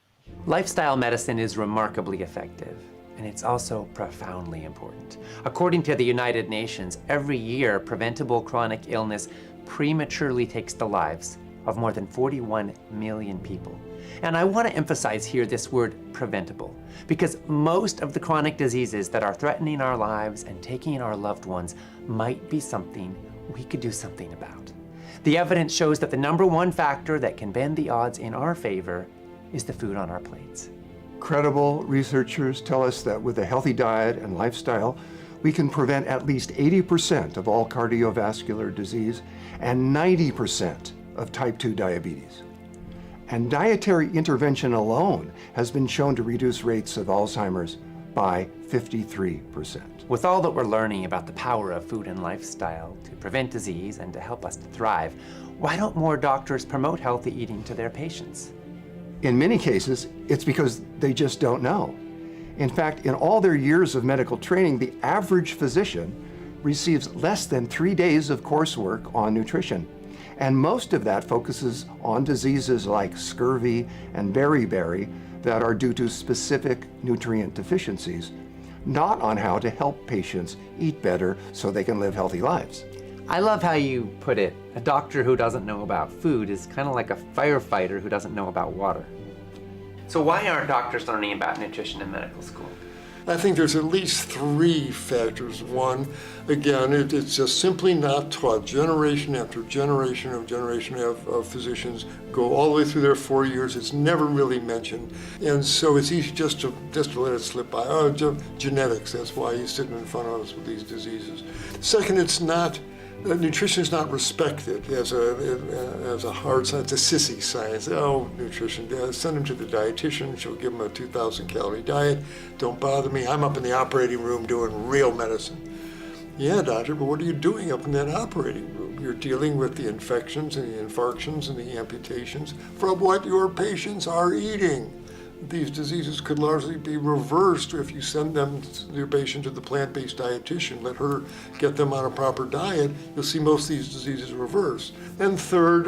Lifestyle medicine is remarkably effective, and it's also profoundly important. According to the United Nations, every year, preventable chronic illness prematurely takes the lives of more than 41 million people. And I want to emphasize here this word preventable, because most of the chronic diseases that are threatening our lives and taking our loved ones might be something we could do something about. The evidence shows that the number one factor that can bend the odds in our favor is the food on our plates. Credible researchers tell us that with a healthy diet and lifestyle, we can prevent at least 80% of all cardiovascular disease and 90% of type 2 diabetes. And dietary intervention alone has been shown to reduce rates of Alzheimer's by 53%. With all that we're learning about the power of food and lifestyle to prevent disease and to help us to thrive, why don't more doctors promote healthy eating to their patients? In many cases, it's because they just don't know. In fact, in all their years of medical training, the average physician receives less than 3 days of coursework on nutrition. And most of that focuses on diseases like scurvy and beriberi that are due to specific nutrient deficiencies, not on how to help patients eat better so they can live healthy lives. I love how you put it. A doctor who doesn't know about food is kind of like a firefighter who doesn't know about water. So why aren't doctors learning about nutrition in medical school? I think there's at least 3 factors. One, again, it's just simply not taught. Generation after generation of physicians go all the way through their 4 years. It's never really mentioned. And so it's easy just to let it slip by. Oh, genetics, that's why he's sitting in front of us with these diseases. Second, nutrition is not respected as a hard science, it's a sissy science. Oh, nutrition, send him to the dietitian, she'll give him a 2,000 calorie diet. Don't bother me, I'm up in the operating room doing real medicine. Yeah, doctor, but what are you doing up in that operating room? You're dealing with the infections and the infarctions and the amputations from what your patients are eating. These diseases could largely be reversed if you send your patient to the plant-based dietitian, let her get them on a proper diet. You'll see most of these diseases reverse. And third,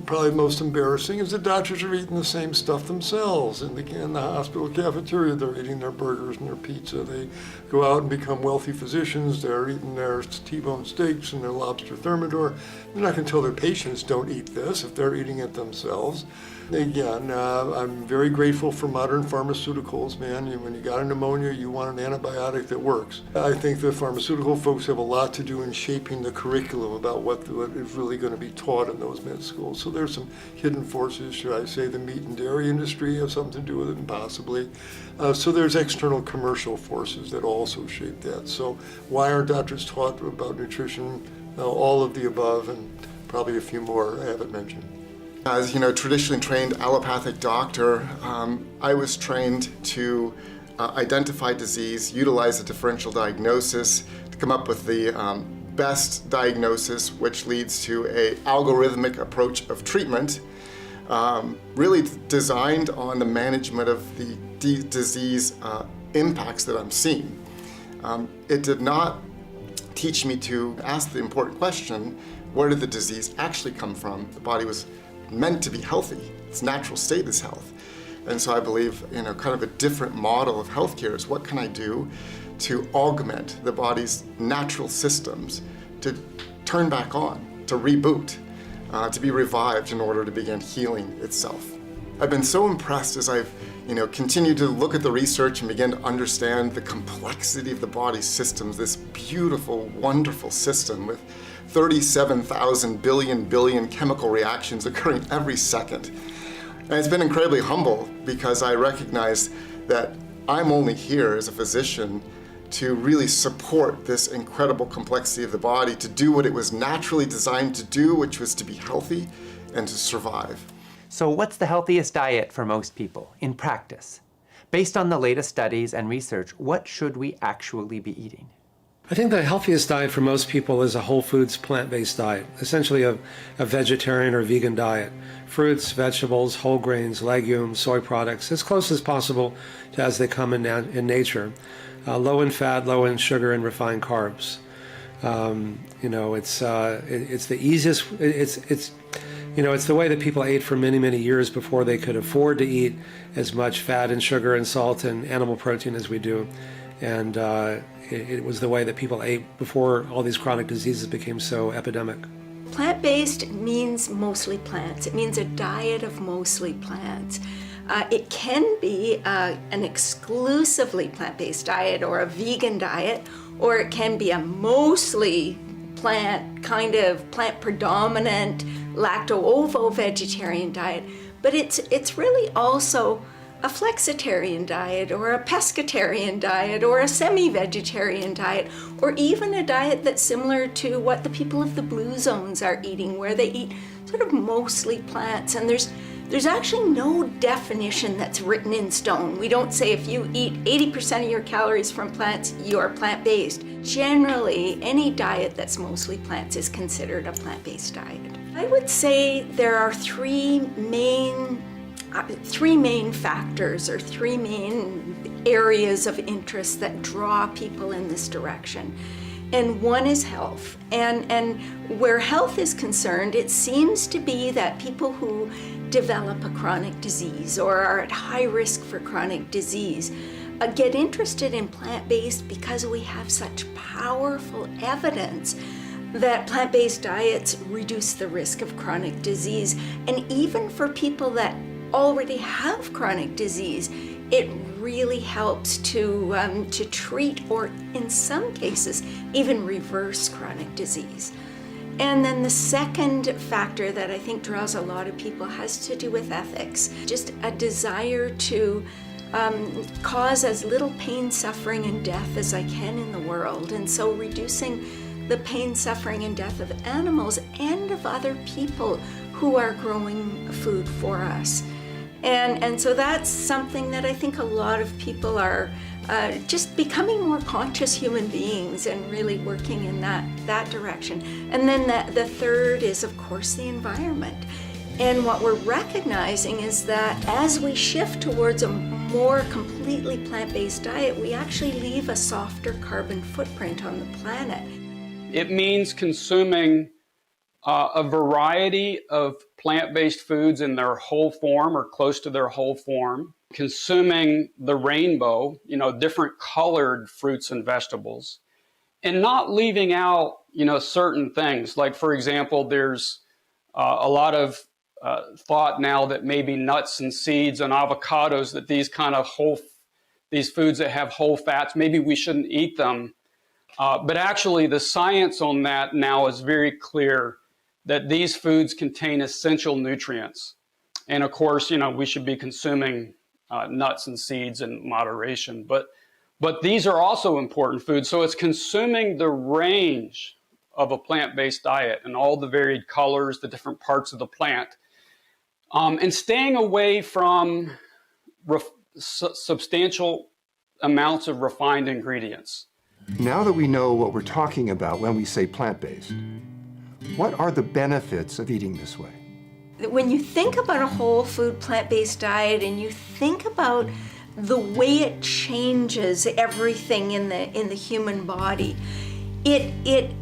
probably most embarrassing, is the doctors are eating the same stuff themselves. In the hospital cafeteria, they're eating their burgers and their pizza. They go out and become wealthy physicians. They're eating their T-bone steaks and their lobster thermidor. They're not going to tell their patients don't eat this if they're eating it themselves. Again, I'm very grateful for modern pharmaceuticals, man. When you got a pneumonia, you want an antibiotic that works. I think the pharmaceutical folks have a lot to do in shaping the curriculum about what is really going to be taught in those med schools. So there's some hidden forces, should I say, the meat and dairy industry has something to do with it, and possibly. So there's external commercial forces that also shape that. So why aren't doctors taught about nutrition? All of the above, and probably a few more I haven't mentioned. As traditionally trained allopathic doctor, I was trained to identify disease, utilize a differential diagnosis to come up with the best diagnosis, which leads to an algorithmic approach of treatment, really designed on the management of the disease impacts that I'm seeing. It did not teach me to ask the important question, where did the disease actually come from? The body was meant to be healthy. Its natural state is health. And so I believe, kind of a different model of healthcare is what can I do to augment the body's natural systems, to turn back on, to reboot, to be revived in order to begin healing itself. I've been so impressed as I've continued to look at the research and begin to understand the complexity of the body's systems, this beautiful, wonderful system with 37,000 billion chemical reactions occurring every second. And it's been incredibly humble because I recognize that I'm only here as a physician to really support this incredible complexity of the body, to do what it was naturally designed to do, which was to be healthy and to survive. So what's the healthiest diet for most people in practice? Based on the latest studies and research, what should we actually be eating? I think the healthiest diet for most people is a whole foods plant-based diet, essentially a vegetarian or vegan diet. Fruits, vegetables, whole grains, legumes, soy products, as close as possible to as they come in nature. Low in fat, low in sugar and refined carbs. It's the easiest. It's the way that people ate for many, many years before they could afford to eat as much fat and sugar and salt and animal protein as we do. And it was the way that people ate before all these chronic diseases became so epidemic. Plant-based means mostly plants. It means a diet of mostly plants. It can be an exclusively plant-based diet or a vegan diet, or it can be a mostly plant, kind of plant predominant, lacto-ovo vegetarian diet. But it's really also a flexitarian diet or a pescatarian diet or a semi-vegetarian diet, or even a diet that's similar to what the people of the blue zones are eating, where they eat sort of mostly plants. And there's actually no definition that's written in stone. We don't say if you eat 80% of your calories from plants, you're plant-based. Generally, any diet that's mostly plants is considered a plant-based diet. I would say there are three main factors or three main areas of interest that draw people in this direction. And one is health. And where health is concerned, it seems to be that people who develop a chronic disease or are at high risk for chronic disease get interested in plant-based because we have such powerful evidence that plant-based diets reduce the risk of chronic disease. And even for people that already have chronic disease, it really helps to treat, or in some cases, even reverse chronic disease. And then the second factor that I think draws a lot of people has to do with ethics. Just a desire to cause as little pain, suffering, and death as I can in the world. And so reducing the pain, suffering, and death of animals and of other people who are growing food for us. And so that's something that I think a lot of people are just becoming more conscious human beings and really working in that direction. And then the third is, of course, the environment. And what we're recognizing is that as we shift towards a more completely plant-based diet, we actually leave a softer carbon footprint on the planet. It means consuming a variety of plant-based foods in their whole form or close to their whole form, consuming the rainbow, different colored fruits and vegetables, and not leaving out, certain things. Like, for example, there's a lot of thought now that maybe nuts and seeds and avocados, that these foods that have whole fats, maybe we shouldn't eat them. But actually the science on that now is very clear, that these foods contain essential nutrients. And of course, we should be consuming nuts and seeds in moderation, but these are also important foods. So it's consuming the range of a plant-based diet and all the varied colors, the different parts of the plant, and staying away from substantial amounts of refined ingredients. Now that we know what we're talking about when we say plant-based, what are the benefits of eating this way? When you think about a whole food plant-based diet and you think about the way it changes everything in the human body, it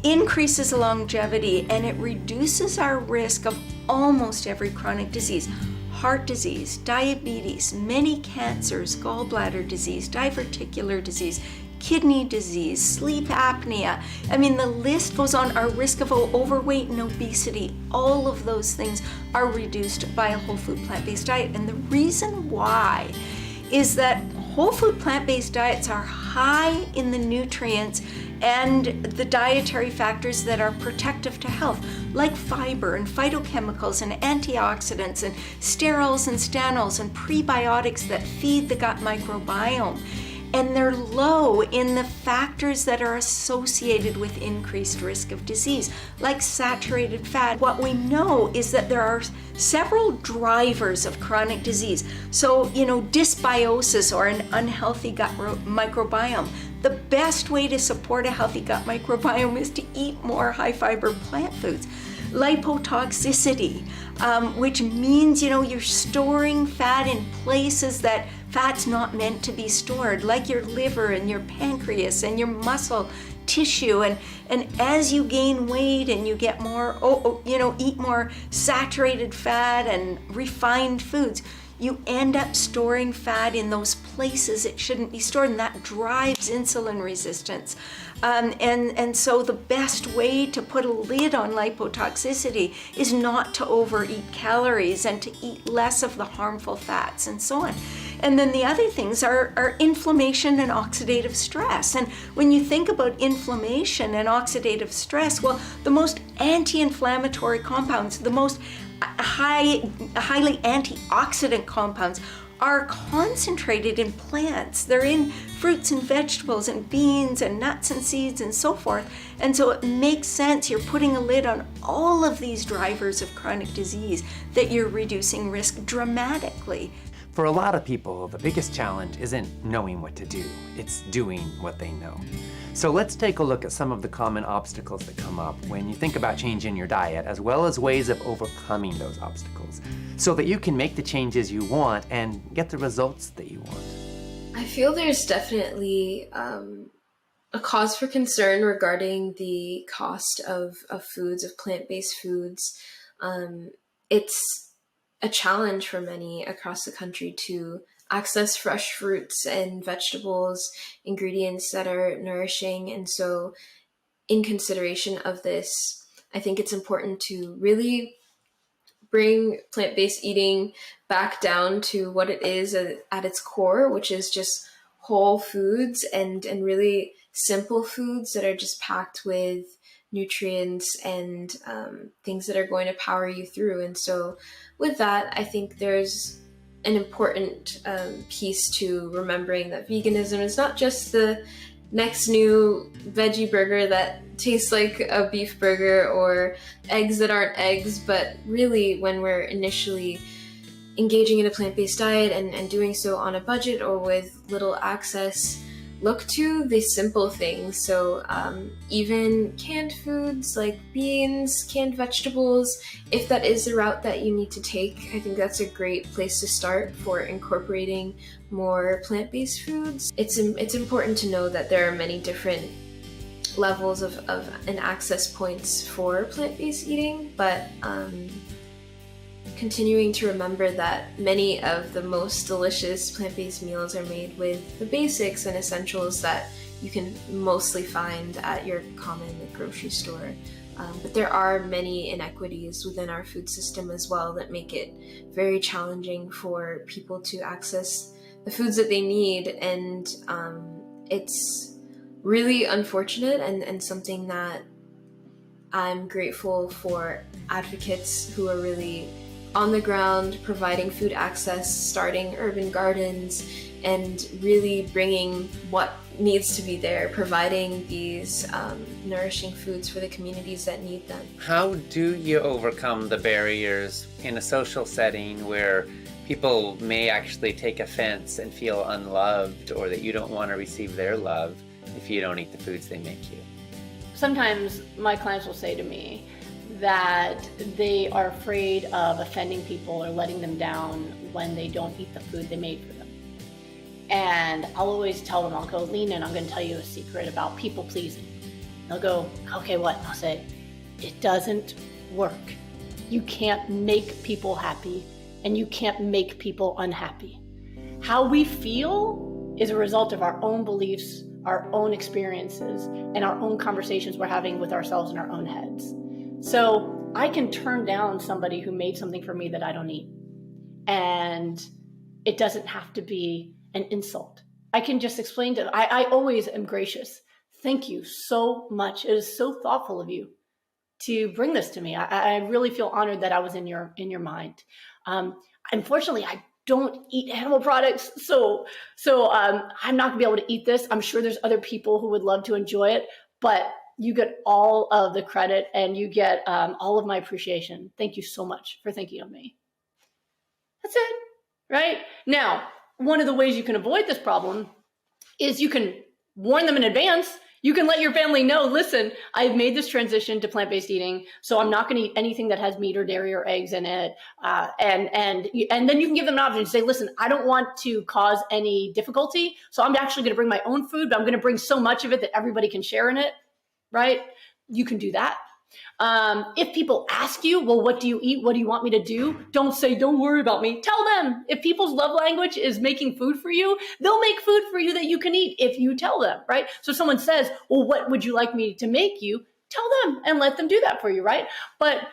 increases longevity and it reduces our risk of almost every chronic disease. Heart disease, diabetes, many cancers, gallbladder disease, diverticular disease, kidney disease, sleep apnea. I mean, the list goes on. Our risk of overweight and obesity, all of those things are reduced by a whole food plant-based diet. And the reason why is that whole food plant-based diets are high in the nutrients and the dietary factors that are protective to health, like fiber and phytochemicals and antioxidants and sterols and stanols and prebiotics that feed the gut microbiome. and they're low in the factors that are associated with increased risk of disease, like saturated fat. What we know is that there are several drivers of chronic disease. So, dysbiosis or an unhealthy gut microbiome. The best way to support a healthy gut microbiome is to eat more high-fiber plant foods. Lipotoxicity, which means, you're storing fat in places that fat's not meant to be stored, like your liver and your pancreas and your muscle tissue. And as you gain weight and you get more, eat more saturated fat and refined foods, you end up storing fat in those places it shouldn't be stored, and that drives insulin resistance. And so the best way to put a lid on lipotoxicity is not to overeat calories and to eat less of the harmful fats and so on. And then the other things are inflammation and oxidative stress. And when you think about inflammation and oxidative stress, well, the most anti-inflammatory compounds, the most highly antioxidant compounds are concentrated in plants. They're in fruits and vegetables and beans and nuts and seeds and so forth. And so it makes sense, you're putting a lid on all of these drivers of chronic disease, that you're reducing risk dramatically. For a lot of people, the biggest challenge isn't knowing what to do, it's doing what they know. So let's take a look at some of the common obstacles that come up when you think about changing your diet, as well as ways of overcoming those obstacles, so that you can make the changes you want and get the results that you want. I feel there's definitely a cause for concern regarding the cost of foods, of plant-based foods. It's a challenge for many across the country to access fresh fruits and vegetables, ingredients that are nourishing. And so in consideration of this, I think it's important to really bring plant-based eating back down to what it is at its core, which is just whole foods and really simple foods that are just packed with nutrients and things that are going to power you through. And so with that, I think there's an important piece to remembering that veganism is not just the next new veggie burger that tastes like a beef burger or eggs that aren't eggs, but really when we're initially engaging in a plant-based diet and doing so on a budget or with little access, look to the simple things. So even canned foods like beans, canned vegetables, if that is the route that you need to take, I think that's a great place to start for incorporating more plant-based foods. It's important to know that there are many different levels of and access points for plant-based eating, but continuing to remember that many of the most delicious plant-based meals are made with the basics and essentials that you can mostly find at your common grocery store. But there are many inequities within our food system as well that make it very challenging for people to access the foods that they need. And it's really unfortunate and something that I'm grateful for advocates who are really on the ground, providing food access, starting urban gardens, and really bringing what needs to be there, providing these nourishing foods for the communities that need them. How do you overcome the barriers in a social setting where people may actually take offense and feel unloved, or that you don't want to receive their love if you don't eat the foods they make you? Sometimes my clients will say to me that they are afraid of offending people or letting them down when they don't eat the food they made for them. And I'll always tell them, I'll go, Lena, and I'm going to tell you a secret about people pleasing. They'll go, okay, what? And I'll say, it doesn't work. You can't make people happy, and you can't make people unhappy. How we feel is a result of our own beliefs, our own experiences, and our own conversations we're having with ourselves in our own heads. So I can turn down somebody who made something for me that I don't eat. And it doesn't have to be an insult. I can just explain to them. I always am gracious. Thank you so much. It is so thoughtful of you to bring this to me. I really feel honored that I was in your mind. Unfortunately, don't eat animal products. So I'm not gonna be able to eat this. I'm sure there's other people who would love to enjoy it, but you get all of the credit and you get all of my appreciation. Thank you so much for thinking of me. That's it, right? Now, one of the ways you can avoid this problem is you can warn them in advance. You can let your family know, listen, I've made this transition to plant-based eating, so I'm not going to eat anything that has meat or dairy or eggs in it. And then you can give them an option. Say, listen, I don't want to cause any difficulty, so I'm actually going to bring my own food, but I'm going to bring so much of it that everybody can share in it, right? You can do that. If people ask you, well, what do you eat? What do you want me to do? Don't say, don't worry about me. Tell them. If people's love language is making food for you, they'll make food for you that you can eat if you tell them, right? So if someone says, well, what would you like me to make you? Tell them and let them do that for you, right? But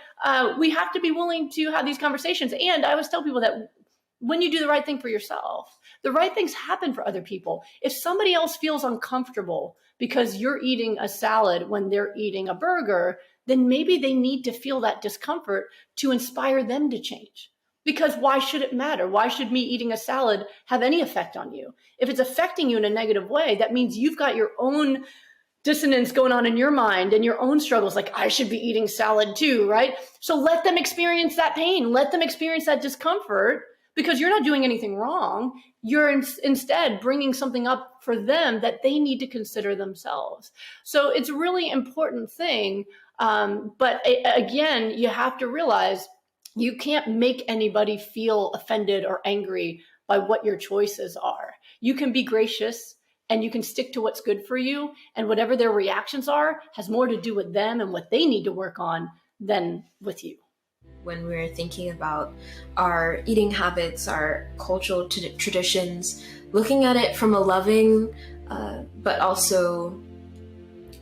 we have to be willing to have these conversations. And I always tell people that when you do the right thing for yourself, the right things happen for other people. If somebody else feels uncomfortable because you're eating a salad when they're eating a burger, then maybe they need to feel that discomfort to inspire them to change. Because why should it matter? Why should me eating a salad have any effect on you? If it's affecting you in a negative way, that means you've got your own dissonance going on in your mind and your own struggles, like I should be eating salad too, right? So let them experience that pain. Let them experience that discomfort, because you're not doing anything wrong. You're instead bringing something up for them that they need to consider themselves. So it's a really important thing. But again, you have to realize you can't make anybody feel offended or angry by what your choices are. You can be gracious and you can stick to what's good for you, and whatever their reactions are has more to do with them and what they need to work on than with you. When we're thinking about our eating habits, our cultural traditions, looking at it from a loving but also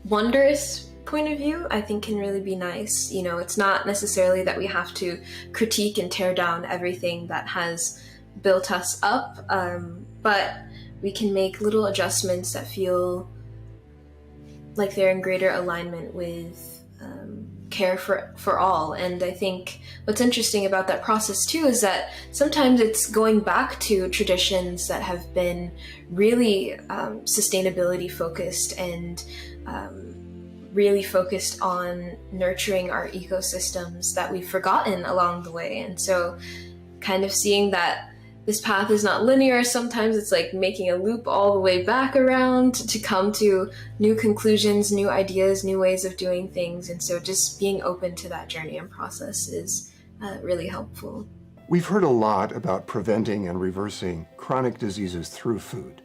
wondrous point of view, I think can really be nice. You know, it's not necessarily that we have to critique and tear down everything that has built us up, but we can make little adjustments that feel like they're in greater alignment with care for all. And I think what's interesting about that process too is that sometimes it's going back to traditions that have been really sustainability focused and really focused on nurturing our ecosystems that we've forgotten along the way. And so kind of seeing that this path is not linear. Sometimes it's like making a loop all the way back around to come to new conclusions, new ideas, new ways of doing things. And so just being open to that journey and process is really helpful. We've heard a lot about preventing and reversing chronic diseases through food.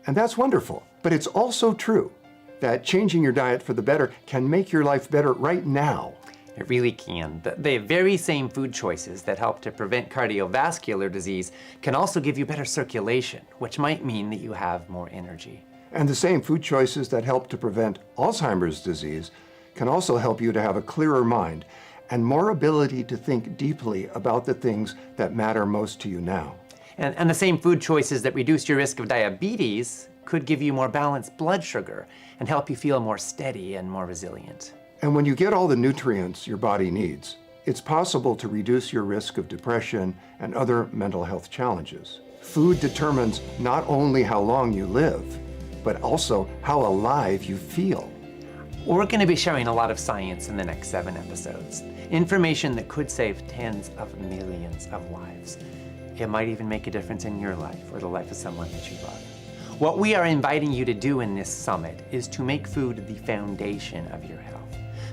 And that's wonderful, but it's also true that changing your diet for the better can make your life better right now. It really can. The very same food choices that help to prevent cardiovascular disease can also give you better circulation, which might mean that you have more energy. And the same food choices that help to prevent Alzheimer's disease can also help you to have a clearer mind and more ability to think deeply about the things that matter most to you now. And the same food choices that reduce your risk of diabetes could give you more balanced blood sugar and help you feel more steady and more resilient. And when you get all the nutrients your body needs, it's possible to reduce your risk of depression and other mental health challenges. Food determines not only how long you live, but also how alive you feel. We're going to be sharing a lot of science in the next 7 episodes. Information that could save tens of millions of lives. It might even make a difference in your life or the life of someone that you love. What we are inviting you to do in this summit is to make food the foundation of your health,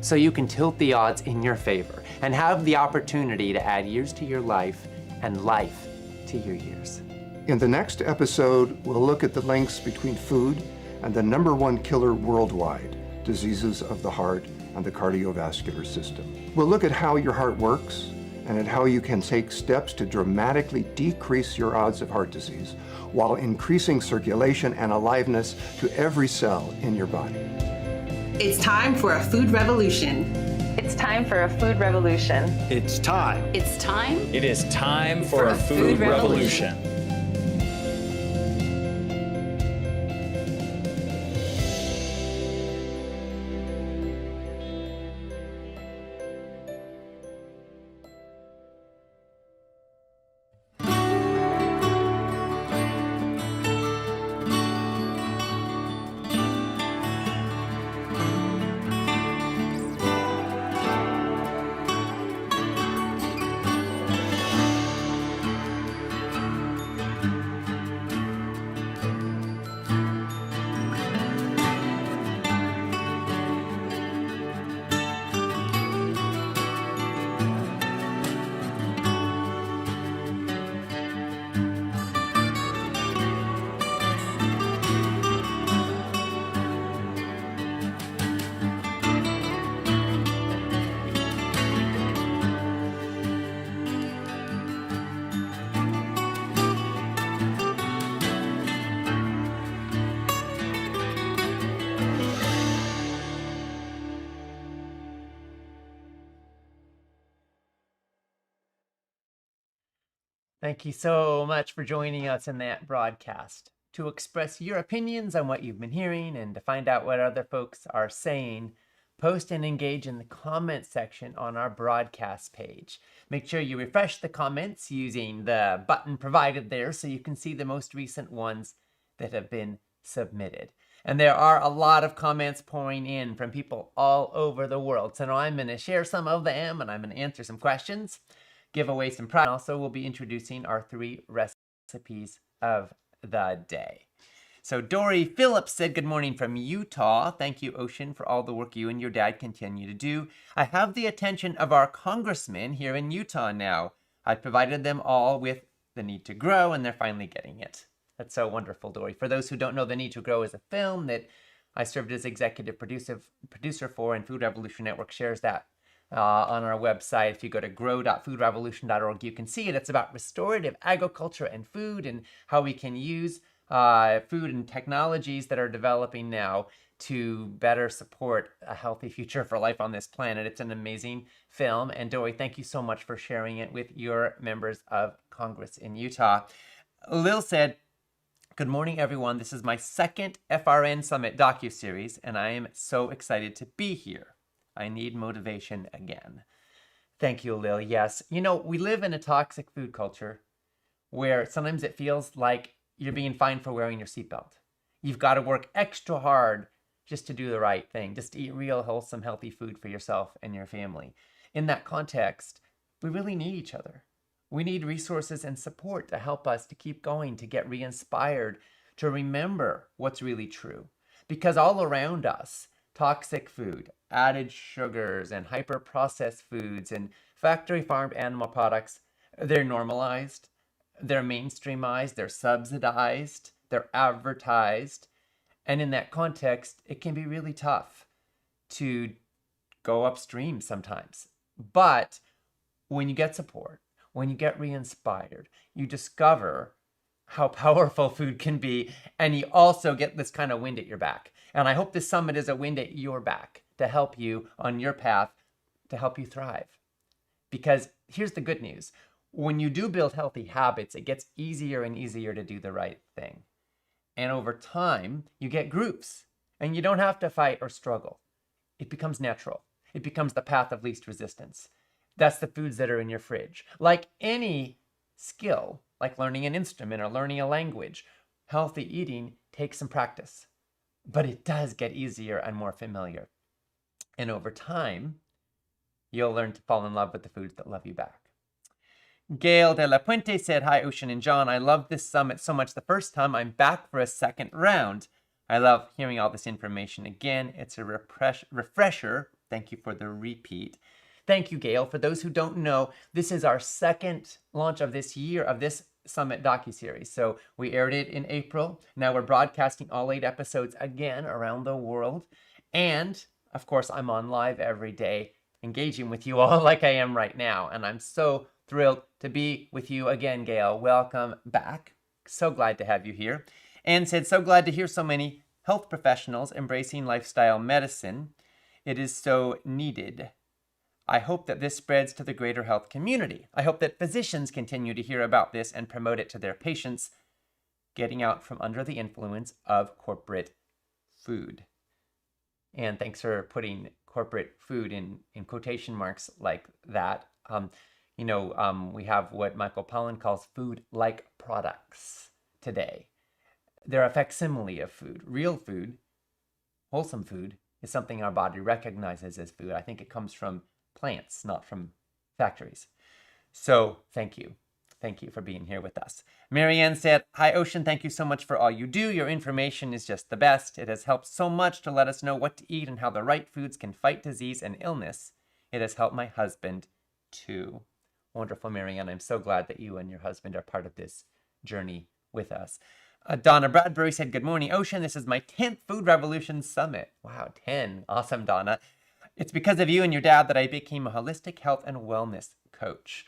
so you can tilt the odds in your favor and have the opportunity to add years to your life and life to your years. In the next episode, we'll look at the links between food and the #1 killer worldwide, diseases of the heart and the cardiovascular system. We'll look at how your heart works and at how you can take steps to dramatically decrease your odds of heart disease while increasing circulation and aliveness to every cell in your body. It's time for a food revolution. It's time for a food revolution. It's time. It's time. It is time for a food revolution. Thank you so much for joining us in that broadcast. To express your opinions on what you've been hearing and to find out what other folks are saying, post and engage in the comments section on our broadcast page. Make sure you refresh the comments using the button provided there so you can see the most recent ones that have been submitted. And there are a lot of comments pouring in from people all over the world. So now I'm going to share some of them and I'm going to answer some questions, give away some prizes. Also, we'll be introducing our 3 recipes of the day. So Dory Phillips said, good morning from Utah. Thank you, Ocean, for all the work you and your dad continue to do. I have the attention of our congressmen here in Utah now. I provided them all with The Need to Grow, and they're finally getting it. That's so wonderful, Dory. For those who don't know, The Need to Grow is a film that I served as executive producer for, and Food Revolution Network shares that on our website. If you go to grow.foodrevolution.org, you can see it. It's about restorative agriculture and food and how we can use food and technologies that are developing now to better support a healthy future for life on this planet. It's an amazing film. And Dory, thank you so much for sharing it with your members of Congress in Utah. Lil said, good morning, everyone. This is my second FRN Summit docuseries, and I am so excited to be here. I need motivation again. Thank you, Lil. Yes, you know, we live in a toxic food culture where sometimes it feels like you're being fined for wearing your seatbelt. You've got to work extra hard just to do the right thing, just to eat real, wholesome, healthy food for yourself and your family. In that context, we really need each other. We need resources and support to help us to keep going, to get re-inspired, to remember what's really true. Because all around us, toxic food, added sugars, and hyper-processed foods, and factory-farmed animal products, they're normalized, they're mainstreamized, they're subsidized, they're advertised. And in that context, it can be really tough to go upstream sometimes. But when you get support, when you get re-inspired, you discover how powerful food can be, and you also get this kind of wind at your back. And I hope this summit is a wind at your back to help you on your path, to help you thrive. Because here's the good news. When you do build healthy habits, it gets easier and easier to do the right thing. And over time, you get groups, and you don't have to fight or struggle. It becomes natural. It becomes the path of least resistance. That's the foods that are in your fridge. Like any skill, like learning an instrument or learning a language, healthy eating takes some practice, but it does get easier and more familiar. And over time, you'll learn to fall in love with the foods that love you back. Gail de la Puente said, hi, Ocean and John. I loved this summit so much the first time. I'm back for a second round. I love hearing all this information again. It's a refresher. Thank you for the repeat. Thank you, Gail. For those who don't know, this is our second launch of this year of this Summit docuseries. So we aired it in April. Now we're broadcasting all 8 episodes again around the world. And of course, I'm on live every day, engaging with you all like I am right now. And I'm so thrilled to be with you again, Gail. Welcome back. So glad to have you here. Anne said, so glad to hear so many health professionals embracing lifestyle medicine. It is so needed. I hope that this spreads to the greater health community. I hope that physicians continue to hear about this and promote it to their patients, getting out from under the influence of corporate food. And thanks for putting corporate food in quotation marks like that. We have what Michael Pollan calls food-like products today. They're a facsimile of food. Real food, wholesome food, is something our body recognizes as food. I think it comes from plants, not from factories. So thank you. Thank you for being here with us. Marianne said, hi, Ocean. Thank you so much for all you do. Your information is just the best. It has helped so much to let us know what to eat and how the right foods can fight disease and illness. It has helped my husband too. Wonderful, Marianne. I'm so glad that you and your husband are part of this journey with us. Donna Bradbury said, good morning, Ocean. This is my 10th Food Revolution Summit. Wow, 10. Awesome, Donna. It's because of you and your dad that I became a holistic health and wellness coach.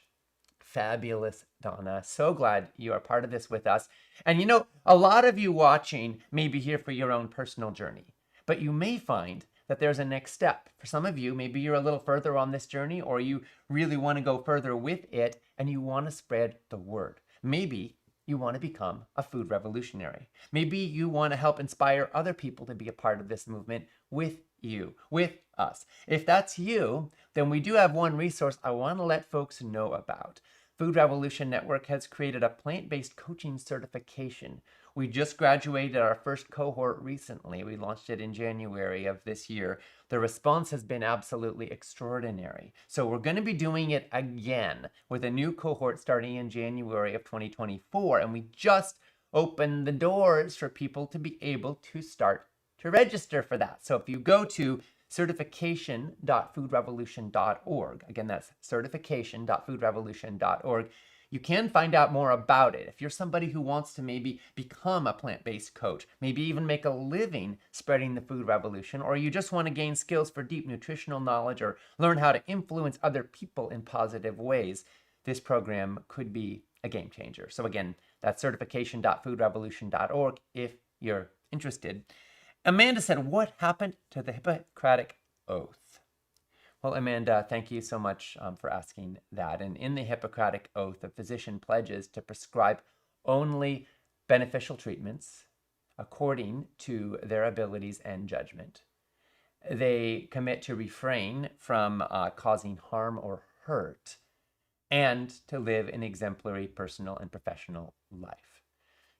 Fabulous, Donna. So glad you are part of this with us. And you know, a lot of you watching may be here for your own personal journey, but you may find that there's a next step. For some of you, maybe you're a little further on this journey, or you really want to go further with it and you want to spread the word. Maybe you want to become a food revolutionary. Maybe you want to help inspire other people to be a part of this movement with you, with us. If that's you, then we do have one resource I want to let folks know about. Food Revolution Network has created a plant-based coaching certification. We just graduated our first cohort recently. We launched it in January of this year. The response has been absolutely extraordinary. So we're going to be doing it again with a new cohort starting in January of 2024. And we just opened the doors for people to be able to start to register for that. So if you go to certification.foodrevolution.org, again, that's certification.foodrevolution.org, you can find out more about it. If you're somebody who wants to maybe become a plant-based coach, maybe even make a living spreading the food revolution, or you just want to gain skills for deep nutritional knowledge or learn how to influence other people in positive ways, this program could be a game changer. So again, that's certification.foodrevolution.org if you're interested. Amanda said, what happened to the Hippocratic Oath? Well, Amanda, thank you so much for asking that. And in the Hippocratic Oath, a physician pledges to prescribe only beneficial treatments according to their abilities and judgment. They commit to refrain from causing harm or hurt and to live an exemplary personal and professional life.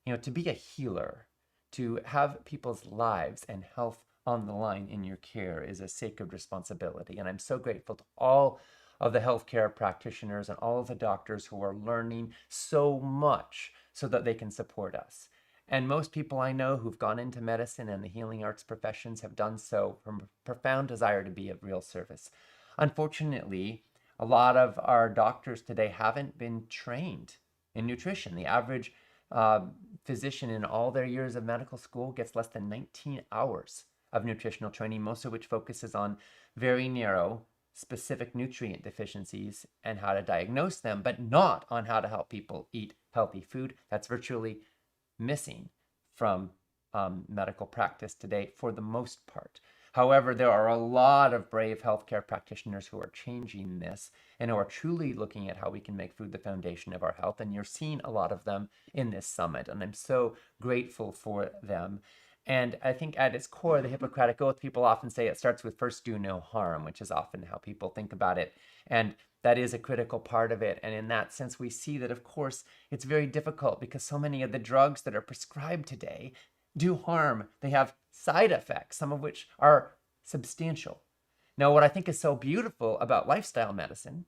You know, to be a healer, to have people's lives and health on the line in your care is a sacred responsibility. And I'm so grateful to all of the healthcare practitioners and all of the doctors who are learning so much so that they can support us. And most people I know who've gone into medicine and the healing arts professions have done so from a profound desire to be of real service. Unfortunately, a lot of our doctors today haven't been trained in nutrition. The average physician in all their years of medical school gets less than 19 hours of nutritional training, most of which focuses on very narrow, specific nutrient deficiencies and how to diagnose them, but not on how to help people eat healthy food. That's virtually missing from medical practice today for the most part. However, there are a lot of brave healthcare practitioners who are changing this and who are truly looking at how we can make food the foundation of our health. And you're seeing a lot of them in this summit. And I'm so grateful for them. And I think at its core, the Hippocratic Oath, people often say it starts with first do no harm, which is often how people think about it. And that is a critical part of it. And in that sense, we see that, of course, it's very difficult because so many of the drugs that are prescribed today do harm. They have side effects, some of which are substantial. Now, what I think is so beautiful about lifestyle medicine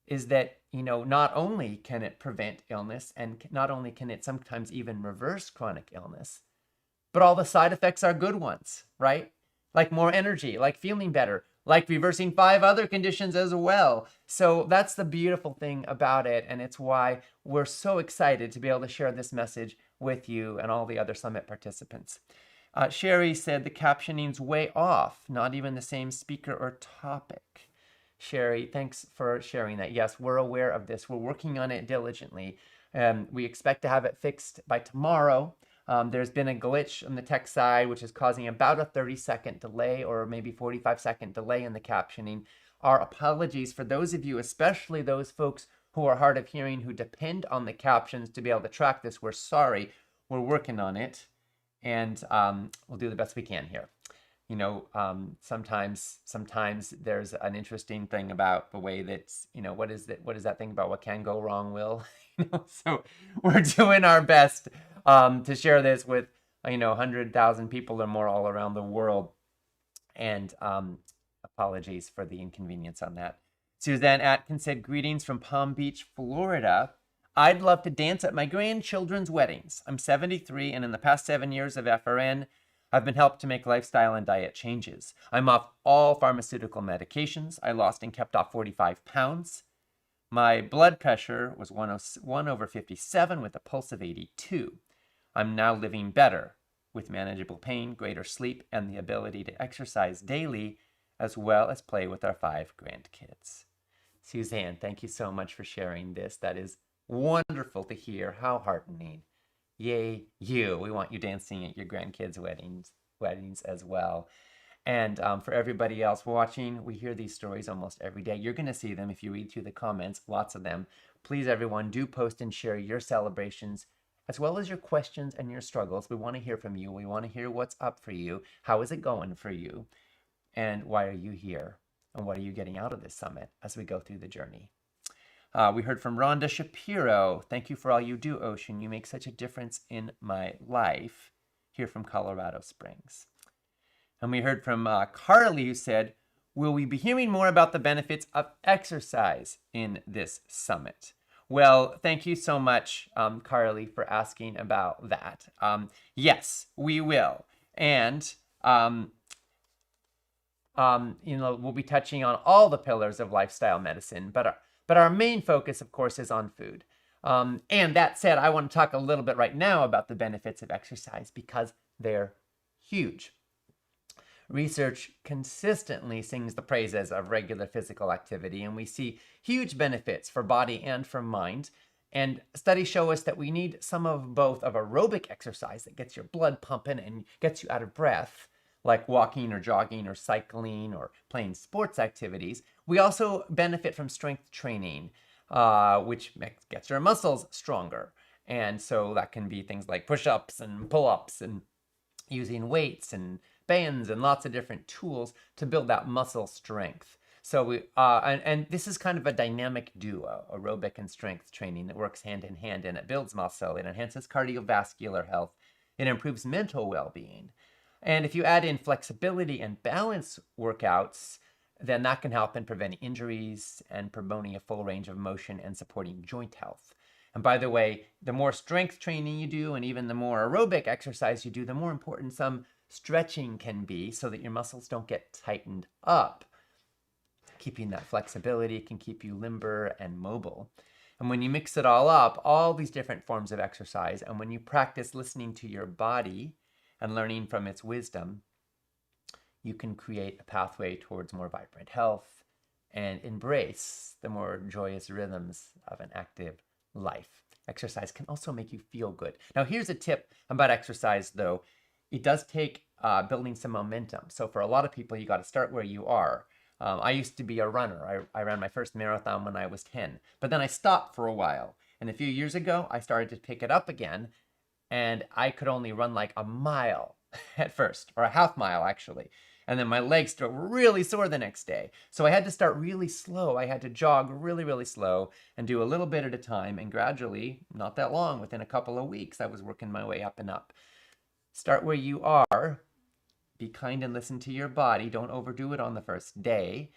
is that, you know, not only can it prevent illness and not only can it sometimes even reverse chronic illness, but all the side effects are good ones, right? Like more energy, like feeling better, like reversing 5 other conditions as well. So that's the beautiful thing about it. And it's why we're so excited to be able to share this message with you and all the other summit participants. Sherry said the captioning's way off, not even the same speaker or topic. Sherry, thanks for sharing that. Yes, we're aware of this. We're working on it diligently. We expect to have it fixed by tomorrow. There's been a glitch on the tech side, which is causing about a 30-second delay or maybe 45-second delay in the captioning. Our apologies for those of you, especially those folks who are hard of hearing, who depend on the captions to be able to track this. We're sorry. We're working on it. And we'll do the best we can here. You know, sometimes there's an interesting thing about the way that, you know, what is that thing about what can go wrong, Will? You know, so we're doing our best to share this with, you know, 100,000 people or more all around the world. And apologies for the inconvenience on that. Suzanne Atkins said, greetings from Palm Beach, Florida. I'd love to dance at my grandchildren's weddings. I'm 73, and in the past 7 years of FRN, I've been helped to make lifestyle and diet changes. I'm off all pharmaceutical medications. I lost and kept off 45 pounds. My blood pressure was 1/57 with a pulse of 82. I'm now living better with manageable pain, greater sleep, and the ability to exercise daily, as well as play with our 5 grandkids. Suzanne, thank you so much for sharing this. That is wonderful to hear. How heartening. Yay, you. We want you dancing at your grandkids' weddings as well. And for everybody else watching, we hear these stories almost every day. You're going to see them if you read through the comments, lots of them. please, everyone, do post and share your celebrations as well as your questions and your struggles. We want to hear from you. We want to hear what's up for you. How is it going for you? And why are you here? And what are you getting out of this summit as we go through the journey? We heard from Rhonda Shapiro. Thank you for all you do, Ocean. You make such a difference in my life. Here from Colorado Springs. And we heard from Carly, who said, will we be hearing more about the benefits of exercise in this summit? Well, thank you so much, Carly, for asking about that. Yes, we will. And, we'll be touching on all the pillars of lifestyle medicine, but our main focus, of course, is on food. And that said, I want to talk a little bit right now about the benefits of exercise because they're huge. Research consistently sings the praises of regular physical activity, and we see huge benefits for body and for mind. And studies show us that we need some of both of aerobic exercise that gets your blood pumping and gets you out of breath, like walking or jogging or cycling or playing sports activities. We also benefit from strength training, which gets your muscles stronger. And so that can be things like push-ups and pull-ups and using weights and bands and lots of different tools to build that muscle strength. So and this is kind of a dynamic duo, aerobic and strength training that works hand in hand, and it builds muscle, it enhances cardiovascular health, it improves mental well-being. And if you add in flexibility and balance workouts, then that can help in preventing injuries and promoting a full range of motion and supporting joint health. And by the way, the more strength training you do and even the more aerobic exercise you do, the more important some stretching can be so that your muscles don't get tightened up. Keeping that flexibility can keep you limber and mobile. And when you mix it all up, all these different forms of exercise, and when you practice listening to your body and learning from its wisdom, you can create a pathway towards more vibrant health and embrace the more joyous rhythms of an active life. Exercise can also make you feel good. Now, here's a tip about exercise, though. It does take building some momentum. So for a lot of people, you got to start where you are. I used to be a runner. I ran my first marathon when I was 10, but then I stopped for a while. And a few years ago, I started to pick it up again, and I could only run like a mile at first, or a half mile actually. And then my legs were really sore the next day. So I had to start really slow. I had to jog really, really slow and do a little bit at a time. And gradually, not that long, within a couple of weeks, I was working my way up and up. Start where you are. Be kind and listen to your body. Don't overdo it on the first day.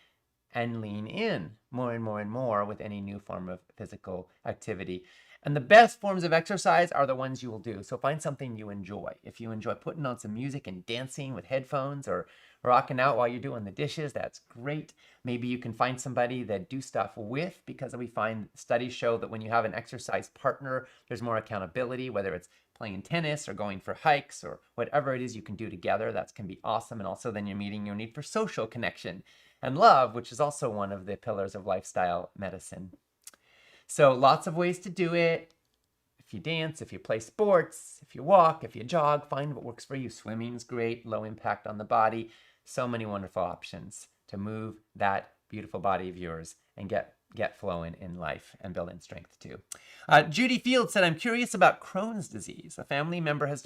And lean in more and more and more with any new form of physical activity. And the best forms of exercise are the ones you will do. So find something you enjoy. If you enjoy putting on some music and dancing with headphones or rocking out while you're doing the dishes, that's great. Maybe you can find somebody that do stuff with, because we find studies show that when you have an exercise partner, there's more accountability, whether it's playing tennis or going for hikes or whatever it is you can do together. That can be awesome. And also then you're meeting your need for social connection and love, which is also one of the pillars of lifestyle medicine. So lots of ways to do it. If you dance, if you play sports, if you walk, if you jog, find what works for you. Swimming's great, low impact on the body. So many wonderful options to move that beautiful body of yours and get flowing in life and building strength too. Judy Field said, I'm curious about Crohn's disease. A family member has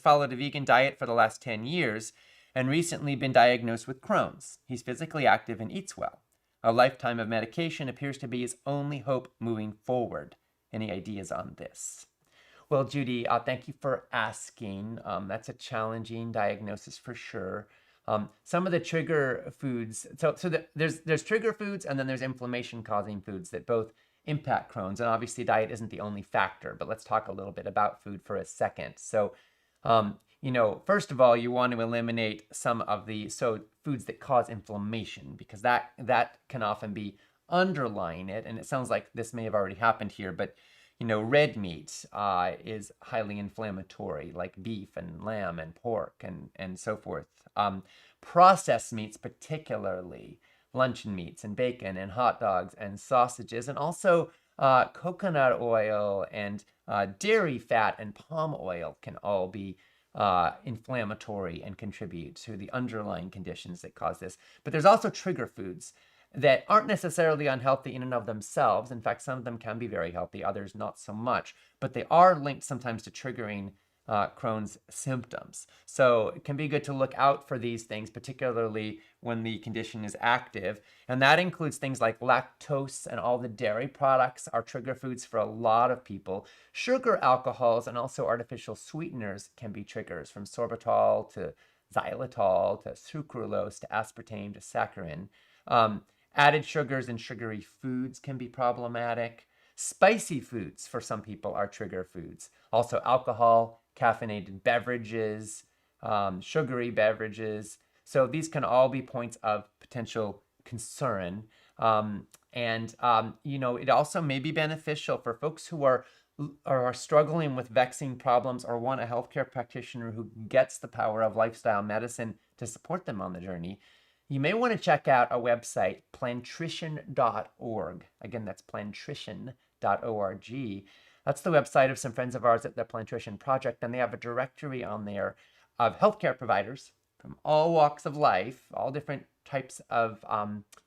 followed a vegan diet for the last 10 years and recently been diagnosed with Crohn's. He's physically active and eats well. A lifetime of medication appears to be his only hope moving forward. Any ideas on this? Well, Judy, thank you for asking. That's a challenging diagnosis for sure. Some of the trigger foods, there's trigger foods and then there's inflammation-causing foods that both impact Crohn's. And obviously diet isn't the only factor, but let's talk a little bit about food for a second. So, first of all, you want to eliminate some of the foods that cause inflammation, because that can often be underlying it. And it sounds like this may have already happened here, but red meat is highly inflammatory, like beef and lamb and pork and so forth. Processed meats, particularly luncheon meats and bacon and hot dogs and sausages, and also coconut oil and dairy fat and palm oil can all be inflammatory and contribute to the underlying conditions that cause this. But there's also trigger foods that aren't necessarily unhealthy in and of themselves. In fact, some of them can be very healthy, others not so much, but they are linked sometimes to triggering Crohn's symptoms. So it can be good to look out for these things, particularly when the condition is active. And that includes things like lactose, and all the dairy products are trigger foods for a lot of people. Sugar alcohols and also artificial sweeteners can be triggers, from sorbitol to xylitol to sucralose to aspartame to saccharin. Added sugars in sugary foods can be problematic. Spicy foods for some people are trigger foods. Also alcohol, caffeinated beverages, sugary beverages. So these can all be points of potential concern. It also may be beneficial for folks who are struggling with vexing problems or want a healthcare practitioner who gets the power of lifestyle medicine to support them on the journey. You may want to check out a website, plantrition.org. Again, that's plantrition.org. That's the website of some friends of ours at the Plantrition Project, and they have a directory on there of healthcare providers from all walks of life, all different types of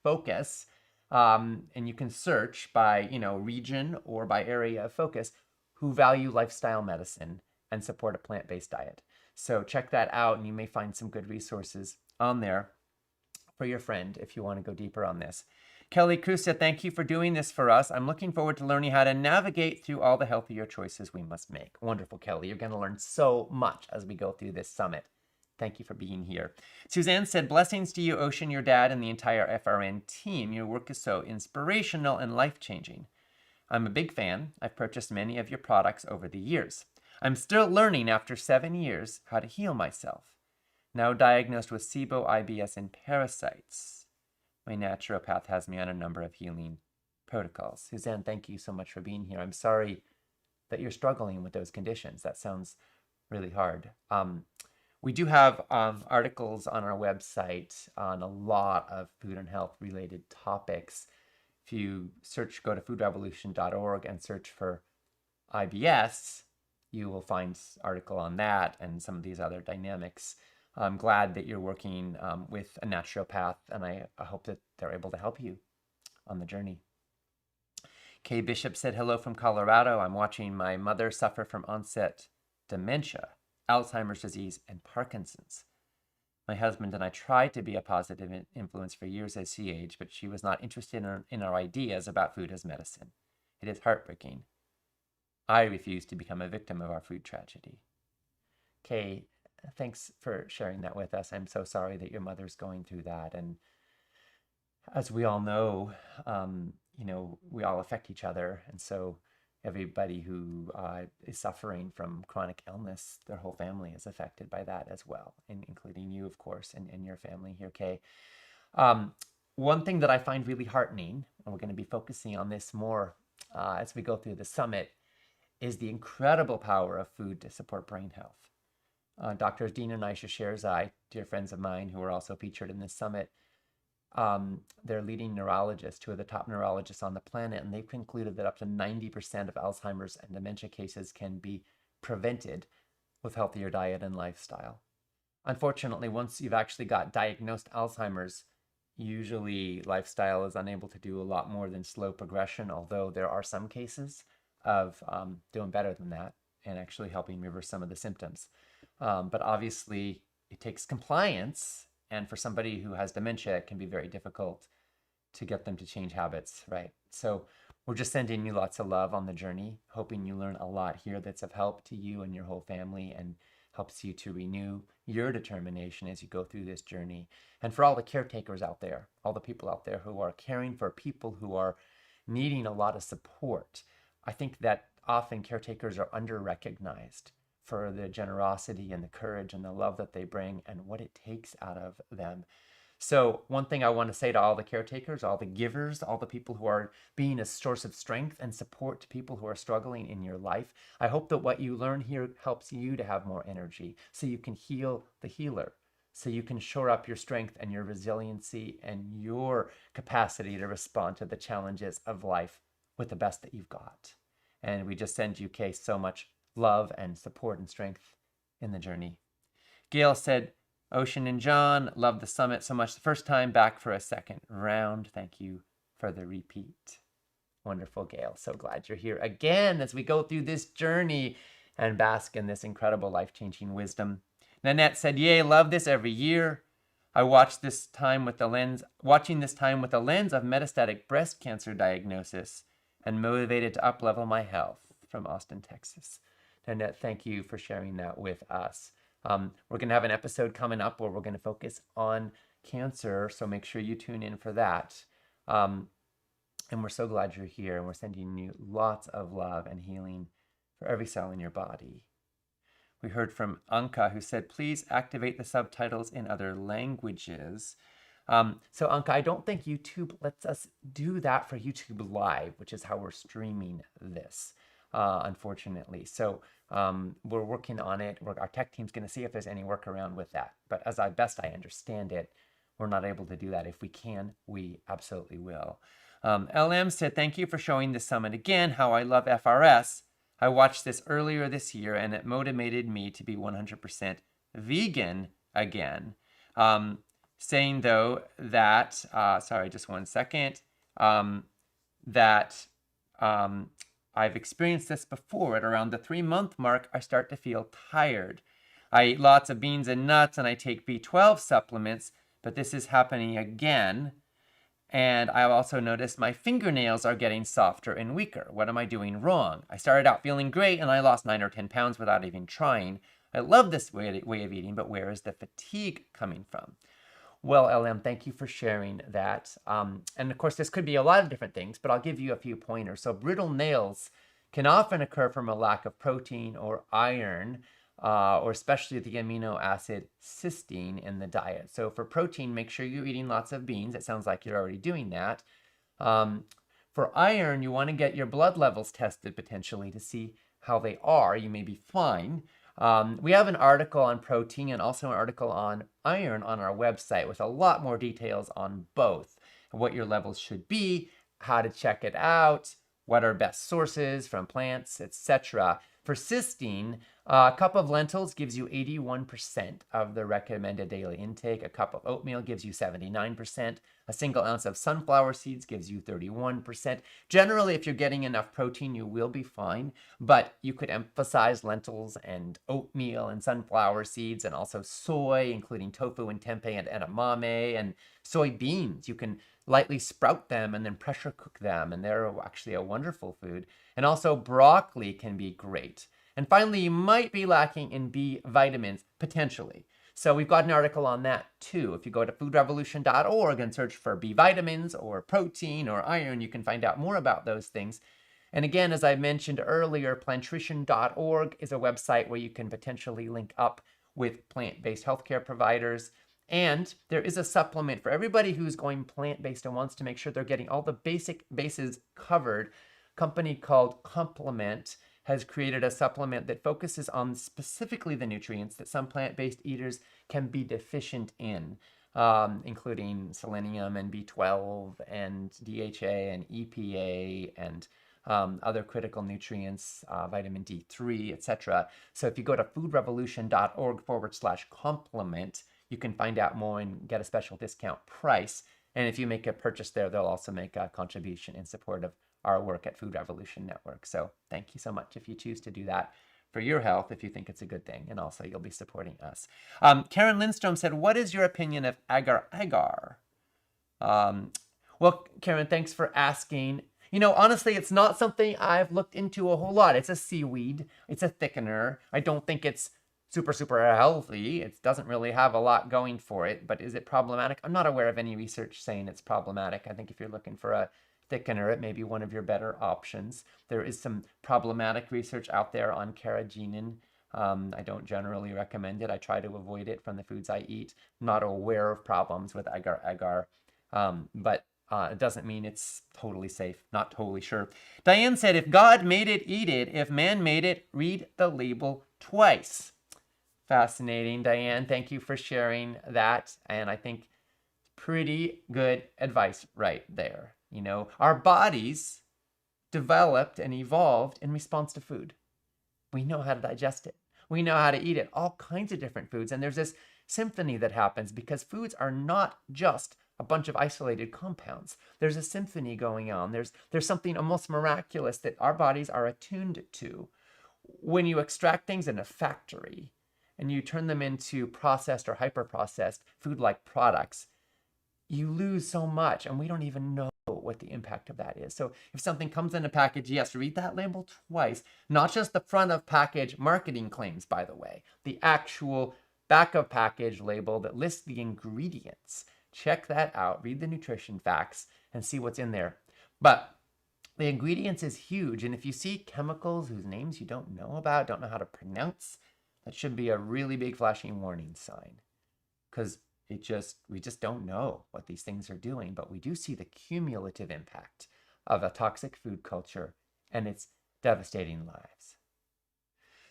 focus, and you can search by region or by area of focus, who value lifestyle medicine and support a plant-based diet. So check that out, and you may find some good resources on there for your friend if you want to go deeper on this. Kelly Krusa, thank you for doing this for us. I'm looking forward to learning how to navigate through all the healthier choices we must make. Wonderful, Kelly. You're going to learn so much as we go through this summit. Thank you for being here. Suzanne said, blessings to you, Ocean, your dad, and the entire FRN team. Your work is so inspirational and life-changing. I'm a big fan. I've purchased many of your products over the years. I'm still learning after 7 years how to heal myself. Now diagnosed with SIBO, IBS, and parasites. My naturopath has me on a number of healing protocols. Suzanne, thank you so much for being here. I'm sorry that you're struggling with those conditions. That sounds really hard. We do have articles on our website on a lot of food and health related topics. If you go to foodrevolution.org and search for IBS, you will find an article on that and some of these other dynamics. I'm glad that you're working with a naturopath, and I hope that they're able to help you on the journey. Kay Bishop said, hello from Colorado. I'm watching my mother suffer from onset dementia, Alzheimer's disease, and Parkinson's. My husband and I tried to be a positive influence for years as she aged, but she was not interested in our ideas about food as medicine. It is heartbreaking. I refuse to become a victim of our food tragedy. Kay, thanks for sharing that with us. I'm so sorry that your mother's going through that. And as we all know, we all affect each other. And so everybody who is suffering from chronic illness, their whole family is affected by that as well, including you, of course, and your family here, Kay. One thing that I find really heartening, and we're going to be focusing on this more as we go through the summit, is the incredible power of food to support brain health. Doctors Dean and Aisha Sherzai, dear friends of mine who are also featured in this summit, they're leading neurologists, two of the top neurologists on the planet, and they've concluded that up to 90% of Alzheimer's and dementia cases can be prevented with healthier diet and lifestyle. Unfortunately, once you've actually got diagnosed Alzheimer's, usually lifestyle is unable to do a lot more than slow progression, although there are some cases of doing better than that and actually helping reverse some of the symptoms. But obviously, it takes compliance, and for somebody who has dementia, it can be very difficult to get them to change habits, right? So we're just sending you lots of love on the journey, hoping you learn a lot here that's of help to you and your whole family and helps you to renew your determination as you go through this journey. And for all the caretakers out there, all the people out there who are caring for people who are needing a lot of support, I think that often caretakers are under-recognized for the generosity and the courage and the love that they bring and what it takes out of them. So one thing I want to say to all the caretakers, all the givers, all the people who are being a source of strength and support to people who are struggling in your life, I hope that what you learn here helps you to have more energy so you can heal the healer, so you can shore up your strength and your resiliency and your capacity to respond to the challenges of life with the best that you've got. And we just send you, Kay, so much love and support and strength in the journey. Gail said, Ocean and John, love the summit so much the first time, back for a second round. Thank you for the repeat. Wonderful, Gail. So glad you're here again as we go through this journey and bask in this incredible life-changing wisdom. Nanette said, yay, love this every year. I watched this time with the lens, watching this time with the lens of metastatic breast cancer diagnosis and motivated to up-level my health. From Austin, Texas. Nanette, thank you for sharing that with us. We're going to have an episode coming up where we're going to focus on cancer, so make sure you tune in for that. And we're so glad you're here, and we're sending you lots of love and healing for every cell in your body. We heard from Anka, who said, please activate the subtitles in other languages. So Anka, I don't think YouTube lets us do that for YouTube Live, which is how we're streaming this, unfortunately. So we're working on it. Our tech team's going to see if there's any workaround with that. But as best I understand it, we're not able to do that. If we can, we absolutely will. LM said, thank you for showing the summit again, how I love FRS. I watched this earlier this year, and it motivated me to be 100% vegan again. Saying, though, that, sorry, just one second, that I've experienced this before. At around the 3-month mark, I start to feel tired. I eat lots of beans and nuts, and I take B12 supplements, but this is happening again. And I also noticed my fingernails are getting softer and weaker. What am I doing wrong? I started out feeling great, and I lost 9 or 10 pounds without even trying. I love this way of eating, but where is the fatigue coming from? Well, LM, thank you for sharing that. And of course, this could be a lot of different things, but I'll give you a few pointers. So brittle nails can often occur from a lack of protein or iron, or especially the amino acid cysteine in the diet. So for protein, make sure you're eating lots of beans. It sounds like you're already doing that. For iron, you want to get your blood levels tested potentially to see how they are. You may be fine. We have an article on protein and also an article on iron on our website with a lot more details on both, what your levels should be, how to check it out, what are best sources from plants, etc. For cysteine, a cup of lentils gives you 81% of the recommended daily intake. A cup of oatmeal gives you 79%. A single ounce of sunflower seeds gives you 31%. Generally, if you're getting enough protein, you will be fine, but you could emphasize lentils and oatmeal and sunflower seeds and also soy, including tofu and tempeh and edamame, and soybeans. You can lightly sprout them and then pressure cook them, and they're actually a wonderful food. And also broccoli can be great. And finally, you might be lacking in B vitamins, potentially. So we've got an article on that too. If you go to foodrevolution.org and search for B vitamins or protein or iron, you can find out more about those things. And again, as I mentioned earlier, plantrition.org is a website where you can potentially link up with plant-based healthcare providers. And there is a supplement for everybody who's going plant-based and wants to make sure they're getting all the basic bases covered. A company called Complement has created a supplement that focuses on specifically the nutrients that some plant-based eaters can be deficient in, including selenium and B12 and DHA and EPA and other critical nutrients, vitamin D3, etc. So if you go to foodrevolution.org/complement, you can find out more and get a special discount price. And if you make a purchase there, they'll also make a contribution in support of our work at Food Revolution Network. So thank you so much if you choose to do that for your health, if you think it's a good thing. And also you'll be supporting us. Karen Lindstrom said, what is your opinion of agar-agar? Well, Karen, thanks for asking. You know, honestly, it's not something I've looked into a whole lot. It's a seaweed. It's a thickener. I don't think it's super healthy. It doesn't really have a lot going for it, but is it problematic? I'm not aware of any research saying it's problematic. I think if you're looking for a thickener, it may be one of your better options. There is some problematic research out there on carrageenan. I don't generally recommend it. I try to avoid it from the foods I eat. I'm not aware of problems with agar-agar, but it doesn't mean it's totally safe. Not totally sure. Diane said, if God made it, eat it. If man made it, read the label twice. Fascinating, Diane. Thank you for sharing that. And I think pretty good advice right there. You know, our bodies developed and evolved in response to food. We know how to digest it. We know how to eat it, all kinds of different foods. And there's this symphony that happens because foods are not just a bunch of isolated compounds. There's a symphony going on. There's something almost miraculous that our bodies are attuned to. When you extract things in a factory and you turn them into processed or hyper-processed food-like products, you lose so much, and we don't even know what the impact of that is. So if something comes in a package, yes, read that label twice. Not just the front of package marketing claims, by the way. The actual back of package label that lists the ingredients. Check that out. Read the nutrition facts and see what's in there. But the ingredients is huge, and if you see chemicals whose names you don't know about, don't know how to pronounce, that should be a really big flashing warning sign, because we just don't know what these things are doing, but we do see the cumulative impact of a toxic food culture and its devastating lives.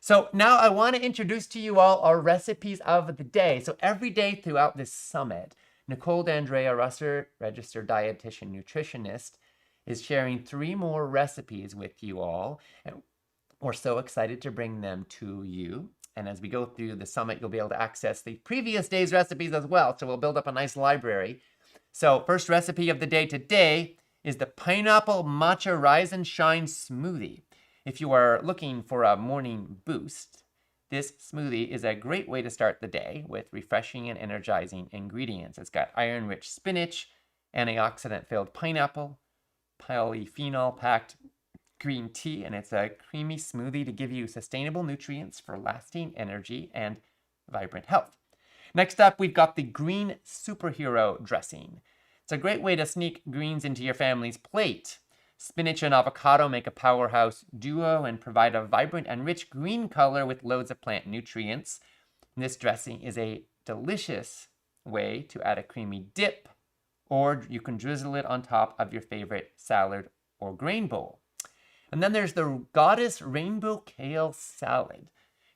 So now I want to introduce to you all our recipes of the day. So every day throughout this summit, Nicole D'Andrea Russer, registered dietitian nutritionist, is sharing 3 more recipes with you all. And we're so excited to bring them to you. And as we go through the summit, you'll be able to access the previous day's recipes as well. So we'll build up a nice library. So first recipe of the day today is the pineapple matcha rise and shine smoothie. If you are looking for a morning boost, this smoothie is a great way to start the day with refreshing and energizing ingredients. It's got iron-rich spinach, antioxidant-filled pineapple, polyphenol-packed green tea, and it's a creamy smoothie to give you sustainable nutrients for lasting energy and vibrant health. Next up, we've got the green superhero dressing. It's a great way to sneak greens into your family's plate. Spinach and avocado make a powerhouse duo and provide a vibrant and rich green color with loads of plant nutrients. And this dressing is a delicious way to add a creamy dip, or you can drizzle it on top of your favorite salad or grain bowl. And then there's the Goddess Rainbow Kale Salad.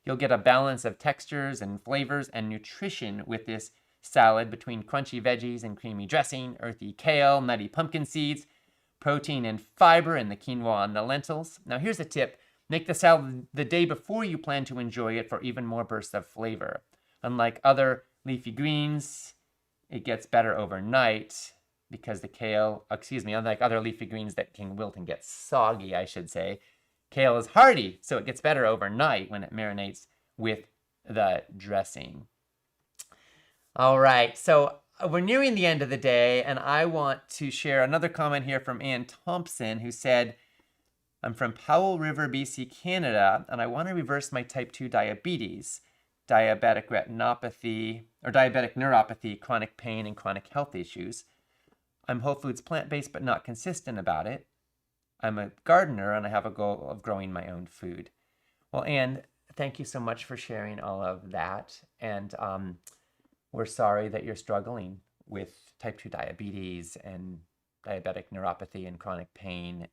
You'll get a balance of textures and flavors and nutrition with this salad between crunchy veggies and creamy dressing, earthy kale, nutty pumpkin seeds, protein and fiber in the quinoa and the lentils. Now here's a tip. Make the salad the day before you plan to enjoy it for even more bursts of flavor. Unlike other leafy greens, it gets better overnight because the kale, unlike other leafy greens that can wilt and get soggy, I should say, kale is hardy, so it gets better overnight when it marinates with the dressing. All right, so we're nearing the end of the day, and I want to share another comment here from Ann Thompson, who said, I'm from Powell River, BC, Canada, and I want to reverse my type 2 diabetes, diabetic retinopathy, or diabetic neuropathy, chronic pain, and chronic health issues. I'm whole foods plant-based but not consistent about it. I'm a gardener and I have a goal of growing my own food. Well, Anne, thank you so much for sharing all of that. And we're sorry that you're struggling with type 2 diabetes and diabetic neuropathy and chronic pain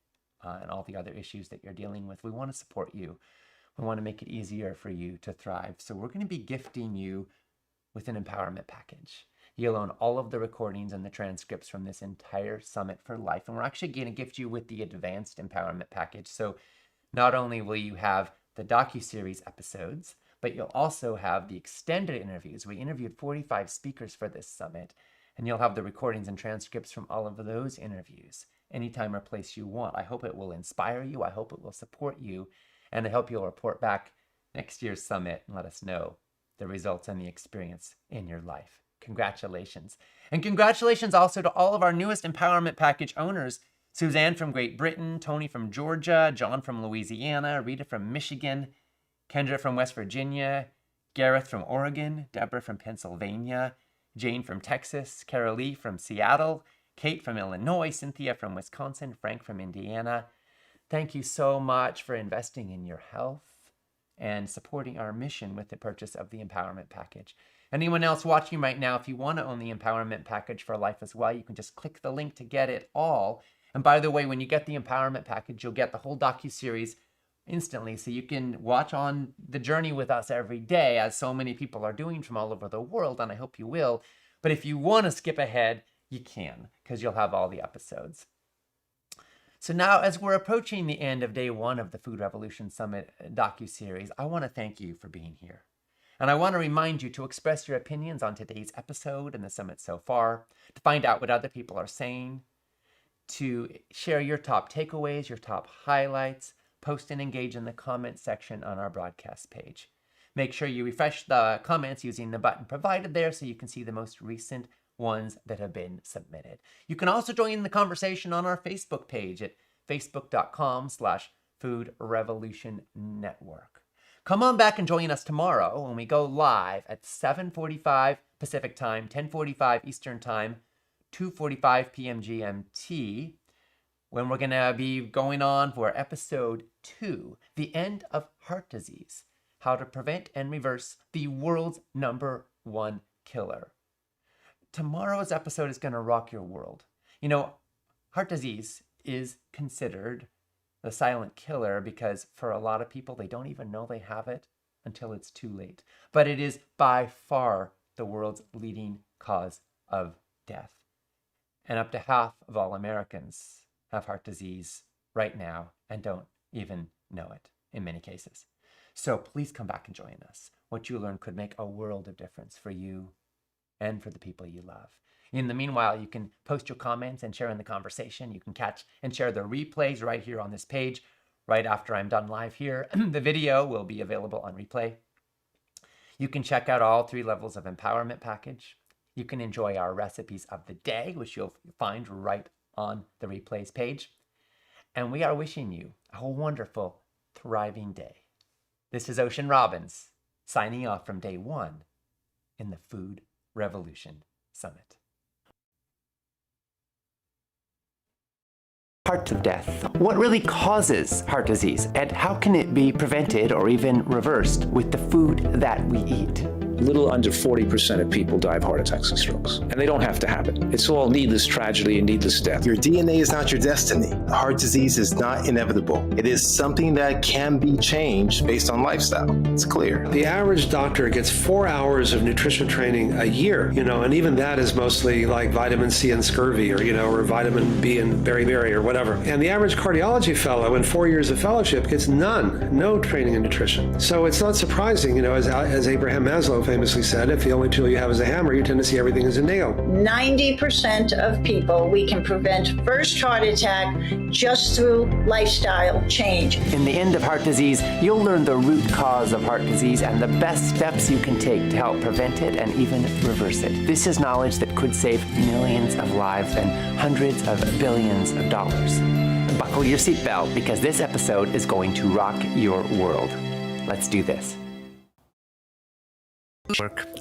and all the other issues that you're dealing with. We want to support you. We want to make it easier for you to thrive. So we're going to be gifting you with an empowerment package. You'll own all of the recordings and the transcripts from this entire summit for life. And we're actually going to gift you with the advanced empowerment package. So not only will you have the Docuseries episodes, but you'll also have the extended interviews. We interviewed 45 speakers for this summit, and you'll have the recordings and transcripts from all of those interviews anytime or place you want. I hope it will inspire you. I hope it will support you. And I hope you'll report back next year's summit and let us know the results and the experience in your life. Congratulations. And congratulations also to all of our newest empowerment package owners. Suzanne from Great Britain, Tony from Georgia, John from Louisiana, Rita from Michigan, Kendra from West Virginia, Gareth from Oregon, Deborah from Pennsylvania, Jane from Texas, Carolee from Seattle, Kate from Illinois, Cynthia from Wisconsin, Frank from Indiana. Thank you so much for investing in your health and supporting our mission with the purchase of the empowerment package. Anyone else watching right now, if you want to own the empowerment package for life as well, you can just click the link to get it all. And by the way, when you get the empowerment package, you'll get the whole docuseries instantly, so you can watch on the journey with us every day, as so many people are doing from all over the world, and I hope you will. But if you want to skip ahead, you can, because you'll have all the episodes. So now, as we're approaching the end of day 1 of the Food Revolution Summit docuseries, I want to thank you for being here. And I want to remind you to express your opinions on today's episode and the summit so far, to find out what other people are saying, to share your top takeaways, your top highlights, post and engage in the comment section on our broadcast page. Make sure you refresh the comments using the button provided there so you can see the most recent ones that have been submitted. You can also join the conversation on our Facebook page at facebook.com/Food Revolution Network. Come on back and join us tomorrow when we go live at 7:45 Pacific Time, 10:45 Eastern Time, 2:45 p.m. GMT, when we're going to be going on for episode 2, The End of Heart Disease, How to Prevent and Reverse the World's #1 Killer. Tomorrow's episode is going to rock your world. You know, heart disease is considered the silent killer because for a lot of people, they don't even know they have it until it's too late. But it is by far the world's leading cause of death. And up to half of all Americans have heart disease right now and don't even know it in many cases. So please come back and join us. What you learn could make a world of difference for you and for the people you love. In the meanwhile, you can post your comments and share in the conversation. You can catch and share the replays right here on this page right after I'm done live here. The video will be available on replay. You can check out all 3 levels of empowerment package. You can enjoy our recipes of the day, which you'll find right on the replays page. And we are wishing you a wonderful, thriving day. This is Ocean Robbins, signing off from day 1 in the Food Revolution Summit. Heart of death. What really causes heart disease, and how can it be prevented or even reversed with the food that we eat? A little under 40% of people die of heart attacks and strokes. And they don't have to have it. It's all needless tragedy and needless death. Your DNA is not your destiny. Heart disease is not inevitable. It is something that can be changed based on lifestyle. It's clear. The average doctor gets 4 hours of nutrition training a year, and even that is mostly like vitamin C and scurvy or vitamin B and beriberi or whatever. And the average cardiology fellow in 4 years of fellowship gets no training in nutrition. So it's not surprising, as Abraham Maslow famously said, if the only tool you have is a hammer, you tend to see everything as a nail. 90% of people we can prevent first heart attack just through lifestyle change. In The End of Heart Disease, you'll learn the root cause of heart disease and the best steps you can take to help prevent it and even reverse it. This is knowledge that could save millions of lives and hundreds of billions of dollars. Buckle your seatbelt because this episode is going to rock your world. Let's do this.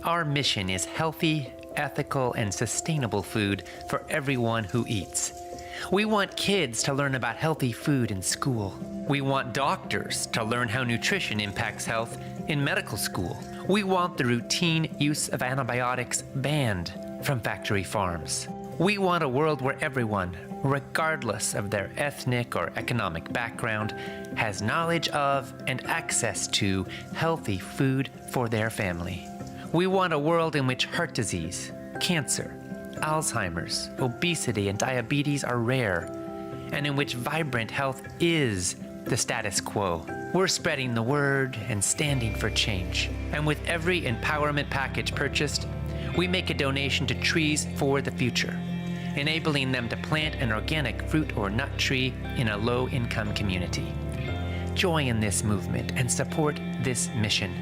Our mission is healthy, ethical, and sustainable food for everyone who eats. We want kids to learn about healthy food in school. We want doctors to learn how nutrition impacts health in medical school. We want the routine use of antibiotics banned from factory farms. We want a world where everyone, regardless of their ethnic or economic background, has knowledge of and access to healthy food for their family. We want a world in which heart disease, cancer, Alzheimer's, obesity, and diabetes are rare, and in which vibrant health is the status quo. We're spreading the word and standing for change. And with every empowerment package purchased, we make a donation to Trees for the Future, enabling them to plant an organic fruit or nut tree in a low-income community. Join this movement and support this mission